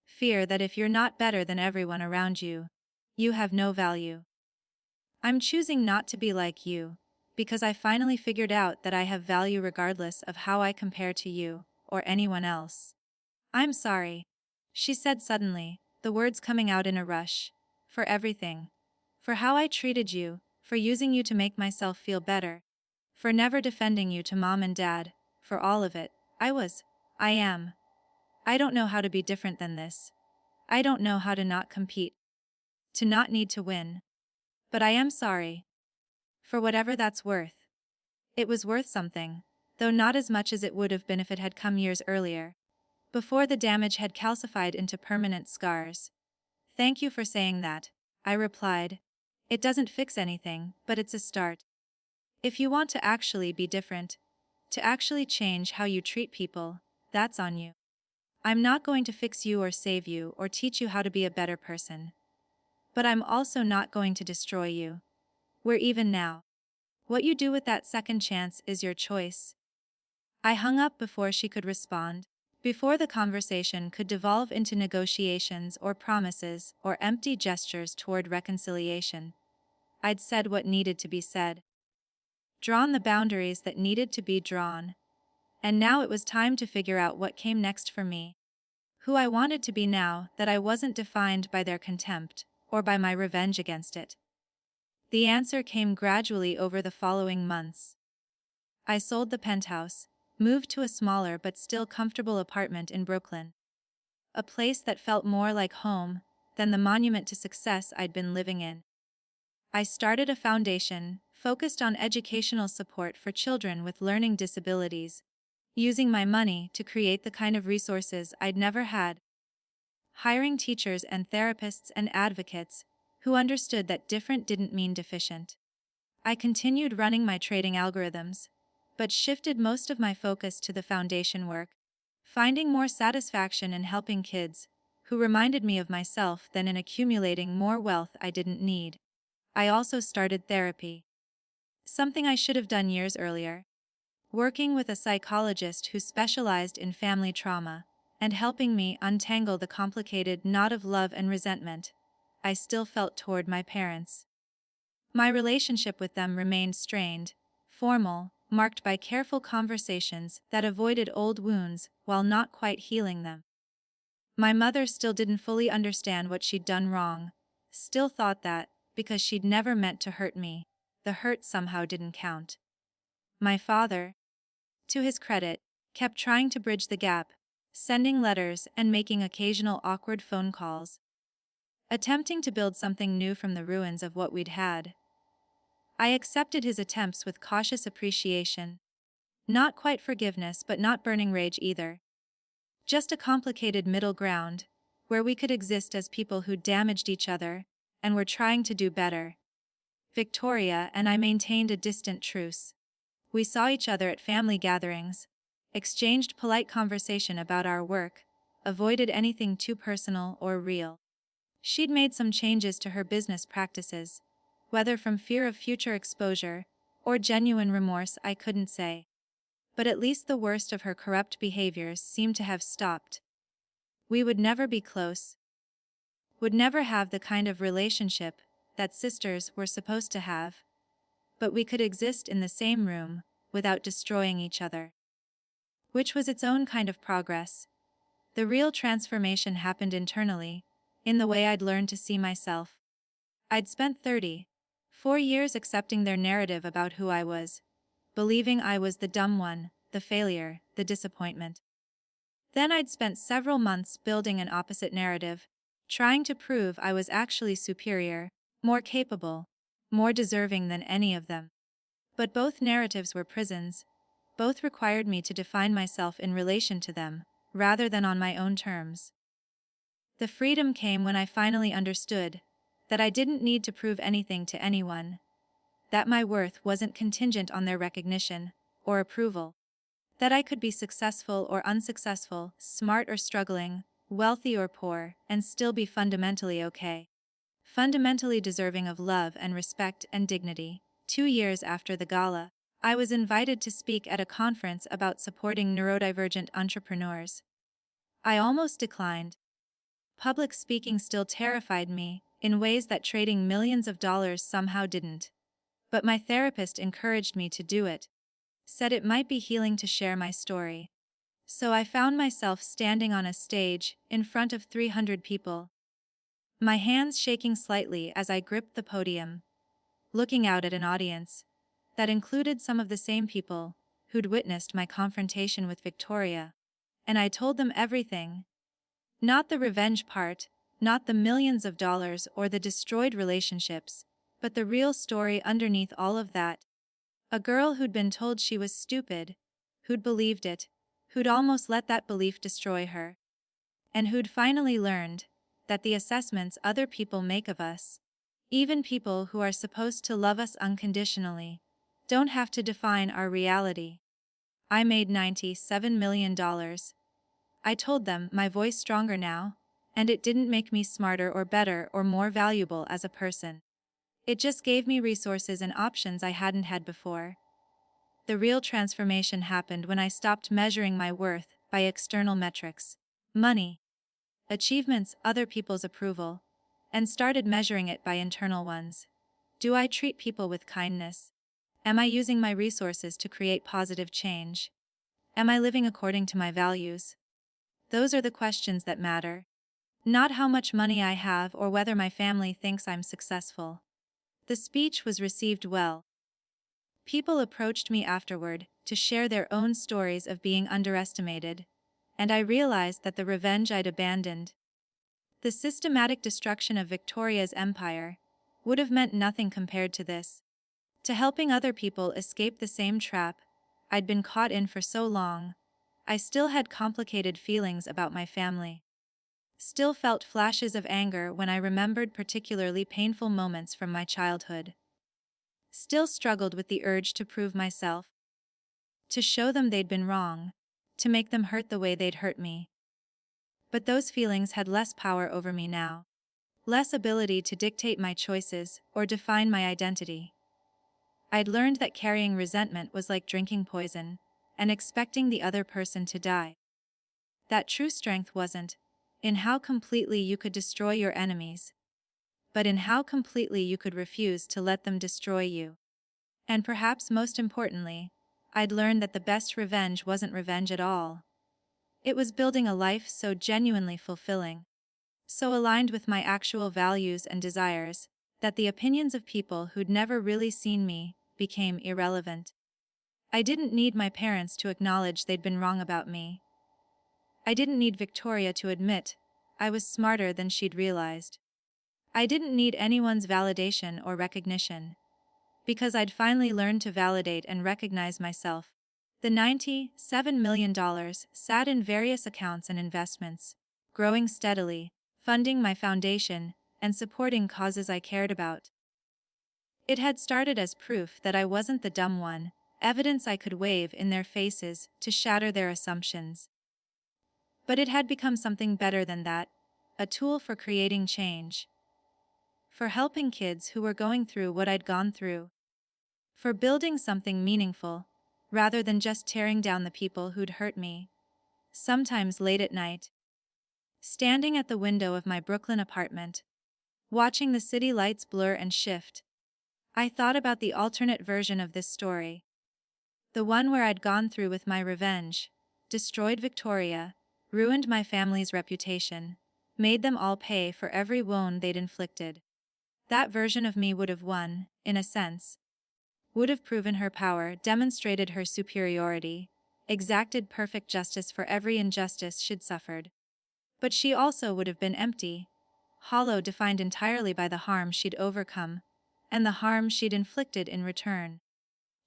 Fear that if you're not better than everyone around you, you have no value. I'm choosing not to be like you, because I finally figured out that I have value regardless of how I compare to you, or anyone else. I'm sorry, she said suddenly, the words coming out in a rush. For everything. For how I treated you, for using you to make myself feel better. For never defending you to mom and dad, for all of it. I am. I don't know how to be different than this. I don't know how to not compete. To not need to win. But I am sorry. For whatever that's worth. It was worth something, though not as much as it would have been if it had come years earlier. Before the damage had calcified into permanent scars. Thank you for saying that, I replied. It doesn't fix anything, but it's a start. If you want to actually be different, to actually change how you treat people, that's on you. I'm not going to fix you or save you or teach you how to be a better person. But I'm also not going to destroy you. We're even now. What you do with that second chance is your choice. I hung up before she could respond, before the conversation could devolve into negotiations or promises or empty gestures toward reconciliation. I'd said what needed to be said. Drawn the boundaries that needed to be drawn. And now it was time to figure out what came next for me. Who I wanted to be now that I wasn't defined by their contempt, or by my revenge against it. The answer came gradually over the following months. I sold the penthouse, moved to a smaller but still comfortable apartment in Brooklyn. A place that felt more like home than the monument to success I'd been living in. I started a foundation focused on educational support for children with learning disabilities, using my money to create the kind of resources I'd never had. Hiring teachers and therapists and advocates who understood that different didn't mean deficient. I continued running my trading algorithms, but shifted most of my focus to the foundation work, finding more satisfaction in helping kids who reminded me of myself than in accumulating more wealth I didn't need. I also started therapy. Something I should have done years earlier. Working with a psychologist who specialized in family trauma, and helping me untangle the complicated knot of love and resentment I still felt toward my parents. My relationship with them remained strained, formal, marked by careful conversations that avoided old wounds while not quite healing them. My mother still didn't fully understand what she'd done wrong, still thought that, because she'd never meant to hurt me, the hurt somehow didn't count. My father, to his credit, kept trying to bridge the gap, sending letters and making occasional awkward phone calls. Attempting to build something new from the ruins of what we'd had. I accepted his attempts with cautious appreciation. Not quite forgiveness but not burning rage either. Just a complicated middle ground, where we could exist as people who damaged each other, and were trying to do better. Victoria and I maintained a distant truce. We saw each other at family gatherings, exchanged polite conversation about our work, avoided anything too personal or real. She'd made some changes to her business practices, whether from fear of future exposure, or genuine remorse I couldn't say. But at least the worst of her corrupt behaviors seemed to have stopped. We would never be close. Would never have the kind of relationship that sisters were supposed to have. But we could exist in the same room, without destroying each other. Which was its own kind of progress. The real transformation happened internally, in the way I'd learned to see myself. I'd spent 4 years accepting their narrative about who I was, believing I was the dumb one, the failure, the disappointment. Then I'd spent several months building an opposite narrative, trying to prove I was actually superior, more capable, more deserving than any of them. But both narratives were prisons. Both required me to define myself in relation to them, rather than on my own terms. The freedom came when I finally understood that I didn't need to prove anything to anyone, that my worth wasn't contingent on their recognition or approval, That I could be successful or unsuccessful, smart or struggling, wealthy or poor, and still be fundamentally okay. Fundamentally deserving of love and respect and dignity. 2 years after the gala, I was invited to speak at a conference about supporting neurodivergent entrepreneurs. I almost declined. Public speaking still terrified me, in ways that trading millions of dollars somehow didn't. But my therapist encouraged me to do it, said it might be healing to share my story. So I found myself standing on a stage, in front of 300 people. My hands shaking slightly as I gripped the podium, looking out at an audience that included some of the same people who'd witnessed my confrontation with Victoria. And I told them everything. Not the revenge part, not the millions of dollars or the destroyed relationships, but the real story underneath all of that. A girl who'd been told she was stupid, who'd believed it, who'd almost let that belief destroy her, and who'd finally learned that the assessments other people make of us, even people who are supposed to love us unconditionally, don't have to define our reality. I made $97 million. I told them, my voice stronger now, and it didn't make me smarter or better or more valuable as a person. It just gave me resources and options I hadn't had before. The real transformation happened when I stopped measuring my worth by external metrics, money, achievements, other people's approval, and started measuring it by internal ones. Do I treat people with kindness? Am I using my resources to create positive change? Am I living according to my values? Those are the questions that matter. Not how much money I have or whether my family thinks I'm successful. The speech was received well. People approached me afterward to share their own stories of being underestimated, and I realized that the revenge I'd abandoned, the systematic destruction of Victoria's empire, would have meant nothing compared to this. To helping other people escape the same trap I'd been caught in for so long. I still had complicated feelings about my family. Still felt flashes of anger when I remembered particularly painful moments from my childhood. Still struggled with the urge to prove myself, to show them they'd been wrong, to make them hurt the way they'd hurt me. But those feelings had less power over me now. Less ability to dictate my choices or define my identity. I'd learned that carrying resentment was like drinking poison and expecting the other person to die. That true strength wasn't in how completely you could destroy your enemies, but in how completely you could refuse to let them destroy you. And perhaps most importantly, I'd learned that the best revenge wasn't revenge at all. It was building a life so genuinely fulfilling, so aligned with my actual values and desires, that the opinions of people who'd never really seen me became irrelevant. I didn't need my parents to acknowledge they'd been wrong about me. I didn't need Victoria to admit I was smarter than she'd realized. I didn't need anyone's validation or recognition, because I'd finally learned to validate and recognize myself. The $97 million sat in various accounts and investments, growing steadily, funding my foundation, and supporting causes I cared about. It had started as proof that I wasn't the dumb one, evidence I could wave in their faces to shatter their assumptions. But it had become something better than that, a tool for creating change. For helping kids who were going through what I'd gone through. For building something meaningful, rather than just tearing down the people who'd hurt me. Sometimes late at night, standing at the window of my Brooklyn apartment, watching the city lights blur and shift, I thought about the alternate version of this story. The one where I'd gone through with my revenge, destroyed Victoria, ruined my family's reputation, made them all pay for every wound they'd inflicted. That version of me would have won, in a sense. Would have proven her power, demonstrated her superiority, exacted perfect justice for every injustice she'd suffered. But she also would have been empty, hollow, defined entirely by the harm she'd overcome, and the harm she'd inflicted in return.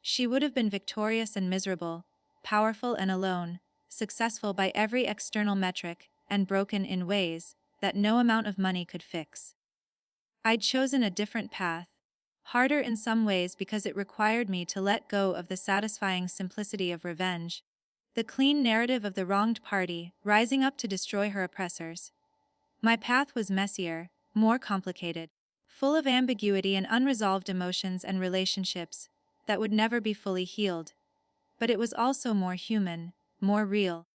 She would have been victorious and miserable, powerful and alone, successful by every external metric, and broken in ways that no amount of money could fix. I'd chosen a different path, harder in some ways because it required me to let go of the satisfying simplicity of revenge, The clean narrative of the wronged party, rising up to destroy her oppressors. My path was messier, more complicated, full of ambiguity and unresolved emotions and relationships that would never be fully healed. But it was also more human, more real,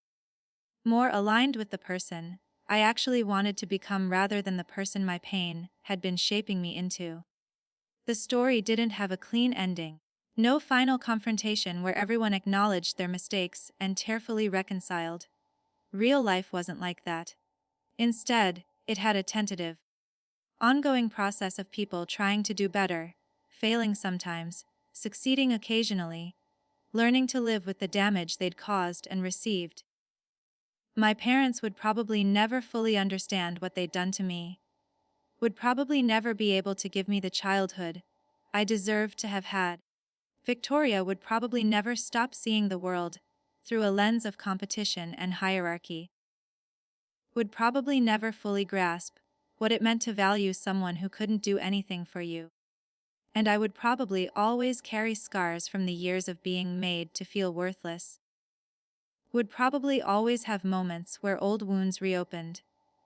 more aligned with the person I actually wanted to become rather than the person my pain had been shaping me into. The story didn't have a clean ending. No final confrontation where everyone acknowledged their mistakes and tearfully reconciled. Real life wasn't like that. Instead, it had a tentative, ongoing process of people trying to do better, failing sometimes, succeeding occasionally, learning to live with the damage they'd caused and received. My parents would probably never fully understand what they'd done to me, would probably never be able to give me the childhood I deserved to have had. Victoria would probably never stop seeing the world through a lens of competition and hierarchy, would probably never fully grasp what it meant to value someone who couldn't do anything for you. And I would probably always carry scars from the years of being made to feel worthless. Would probably always have moments where old wounds reopened,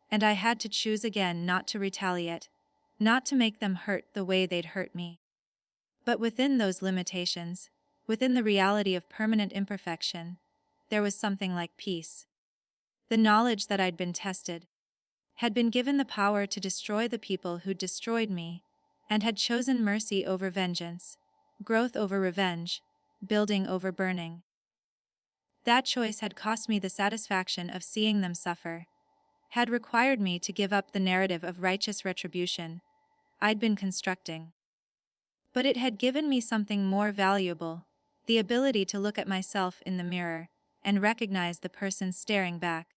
and I had to choose again not to retaliate, not to make them hurt the way they'd hurt me. But within those limitations, within the reality of permanent imperfection, there was something like peace. The knowledge that I'd been tested, had been given the power to destroy the people who destroyed me, and had chosen mercy over vengeance, growth over revenge, building over burning. That choice had cost me the satisfaction of seeing them suffer, had required me to give up the narrative of righteous retribution I'd been constructing. But it had given me something more valuable, the ability to look at myself in the mirror and recognize the person staring back.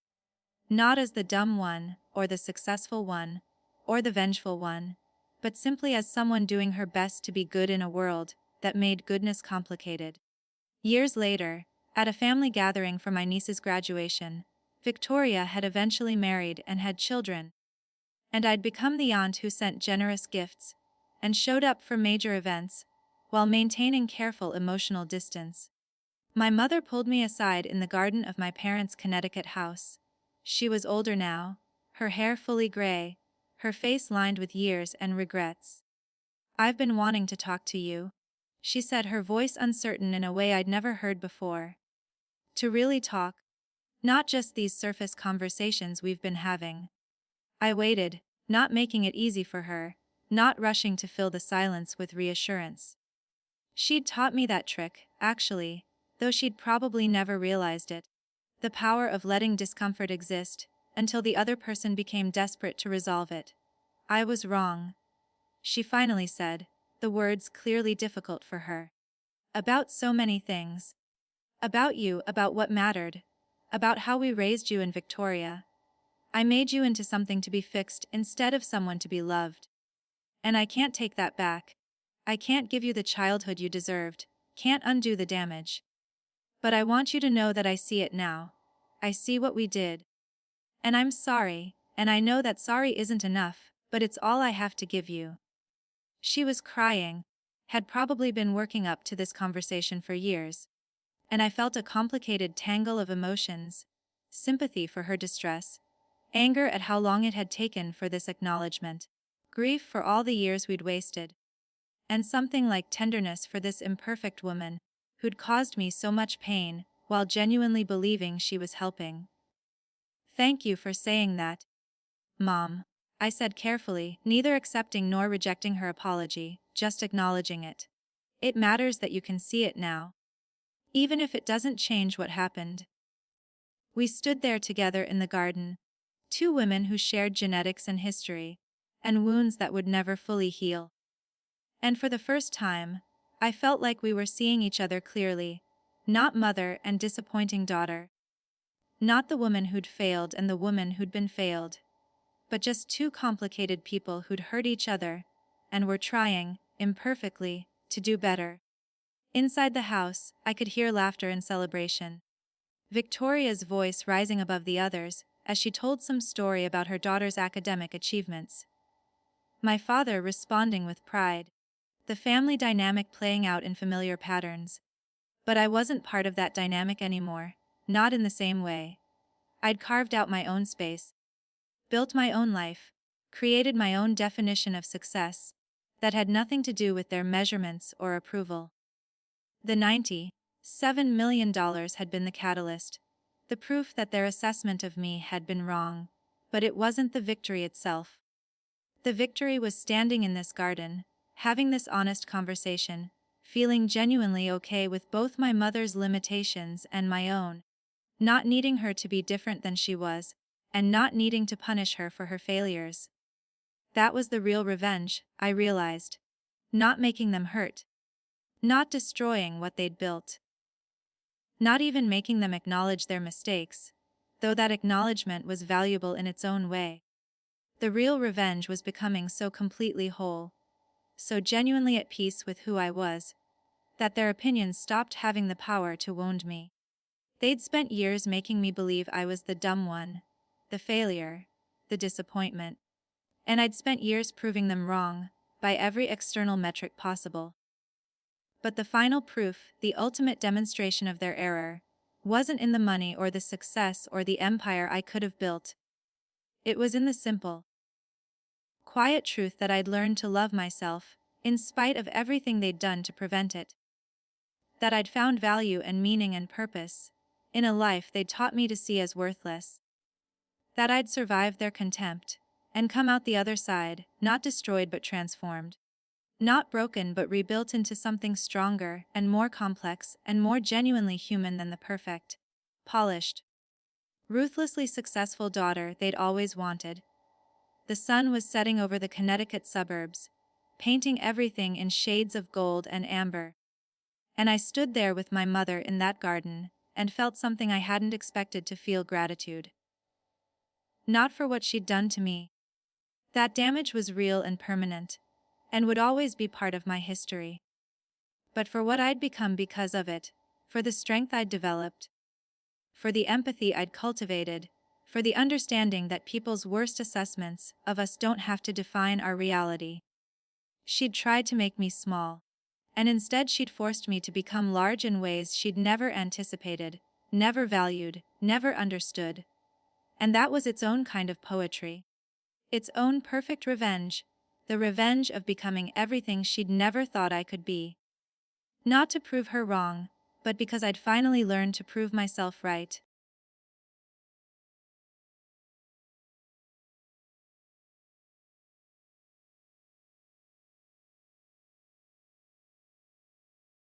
Not as the dumb one, or the successful one, or the vengeful one, but simply as someone doing her best to be good in a world that made goodness complicated. Years later, at a family gathering for my niece's graduation, Victoria had eventually married and had children, and I'd become the aunt who sent generous gifts and showed up for major events while maintaining careful emotional distance. My mother pulled me aside in the garden of my parents' Connecticut house. She was older now, her hair fully gray, her face lined with years and regrets. "I've been wanting to talk to you," she said, her voice uncertain in a way I'd never heard before. "To really talk, not just these surface conversations we've been having." I waited, not making it easy for her, not rushing to fill the silence with reassurance. She'd taught me that trick, actually, though she'd probably never realized it. The power of letting discomfort exist until the other person became desperate to resolve it. "I was wrong," she finally said, the words clearly difficult for her. "About so many things. About you, about what mattered, about how we raised you in Victoria. I made you into something to be fixed instead of someone to be loved. And I can't take that back. I can't give you the childhood you deserved, can't undo the damage. But I want you to know that I see it now. I see what we did. And I'm sorry, and I know that sorry isn't enough, but it's all I have to give you." She was crying, had probably been working up to this conversation for years, and I felt a complicated tangle of emotions, sympathy for her distress, anger at how long it had taken for this acknowledgement, grief for all the years we'd wasted, and something like tenderness for this imperfect woman who'd caused me so much pain while genuinely believing she was helping. "Thank you for saying that, Mom," I said carefully, neither accepting nor rejecting her apology, just acknowledging it. "It matters that you can see it now, even if it doesn't change what happened." We stood there together in the garden, two women who shared genetics and history, and wounds that would never fully heal. And for the first time, I felt like we were seeing each other clearly, not mother and disappointing daughter, not the woman who'd failed and the woman who'd been failed, but just two complicated people who'd hurt each other and were trying, imperfectly, to do better. Inside the house, I could hear laughter and celebration. Victoria's voice rising above the others as she told some story about her daughter's academic achievements. My father responding with pride. The family dynamic playing out in familiar patterns. But I wasn't part of that dynamic anymore, not in the same way. I'd carved out my own space, built my own life, created my own definition of success that had nothing to do with their measurements or approval. The $97 million had been the catalyst, the proof that their assessment of me had been wrong, but it wasn't the victory itself. The victory was standing in this garden, having this honest conversation, feeling genuinely okay with both my mother's limitations and my own, not needing her to be different than she was, and not needing to punish her for her failures. That was the real revenge, I realized. Not making them hurt. Not destroying what they'd built. Not even making them acknowledge their mistakes, though that acknowledgement was valuable in its own way. The real revenge was becoming so completely whole, so genuinely at peace with who I was, that their opinions stopped having the power to wound me. They'd spent years making me believe I was the dumb one, the failure, the disappointment. And I'd spent years proving them wrong, by every external metric possible. But the final proof, the ultimate demonstration of their error, wasn't in the money or the success or the empire I could have built. It was in the simple, quiet truth that I'd learned to love myself, in spite of everything they'd done to prevent it. That I'd found value and meaning and purpose, in a life they'd taught me to see as worthless. That I'd survived their contempt, and come out the other side, not destroyed but transformed. Not broken but rebuilt into something stronger and more complex and more genuinely human than the perfect, polished, ruthlessly successful daughter they'd always wanted. The sun was setting over the Connecticut suburbs, painting everything in shades of gold and amber. And I stood there with my mother in that garden, and felt something I hadn't expected to feel: gratitude. Not for what she'd done to me. That damage was real and permanent, and would always be part of my history. But for what I'd become because of it, for the strength I'd developed, for the empathy I'd cultivated, for the understanding that people's worst assessments of us don't have to define our reality. She'd tried to make me small, and instead she'd forced me to become large in ways she'd never anticipated, never valued, never understood. And that was its own kind of poetry. Its own perfect revenge, the revenge of becoming everything she'd never thought I could be. Not to prove her wrong, but because I'd finally learned to prove myself right.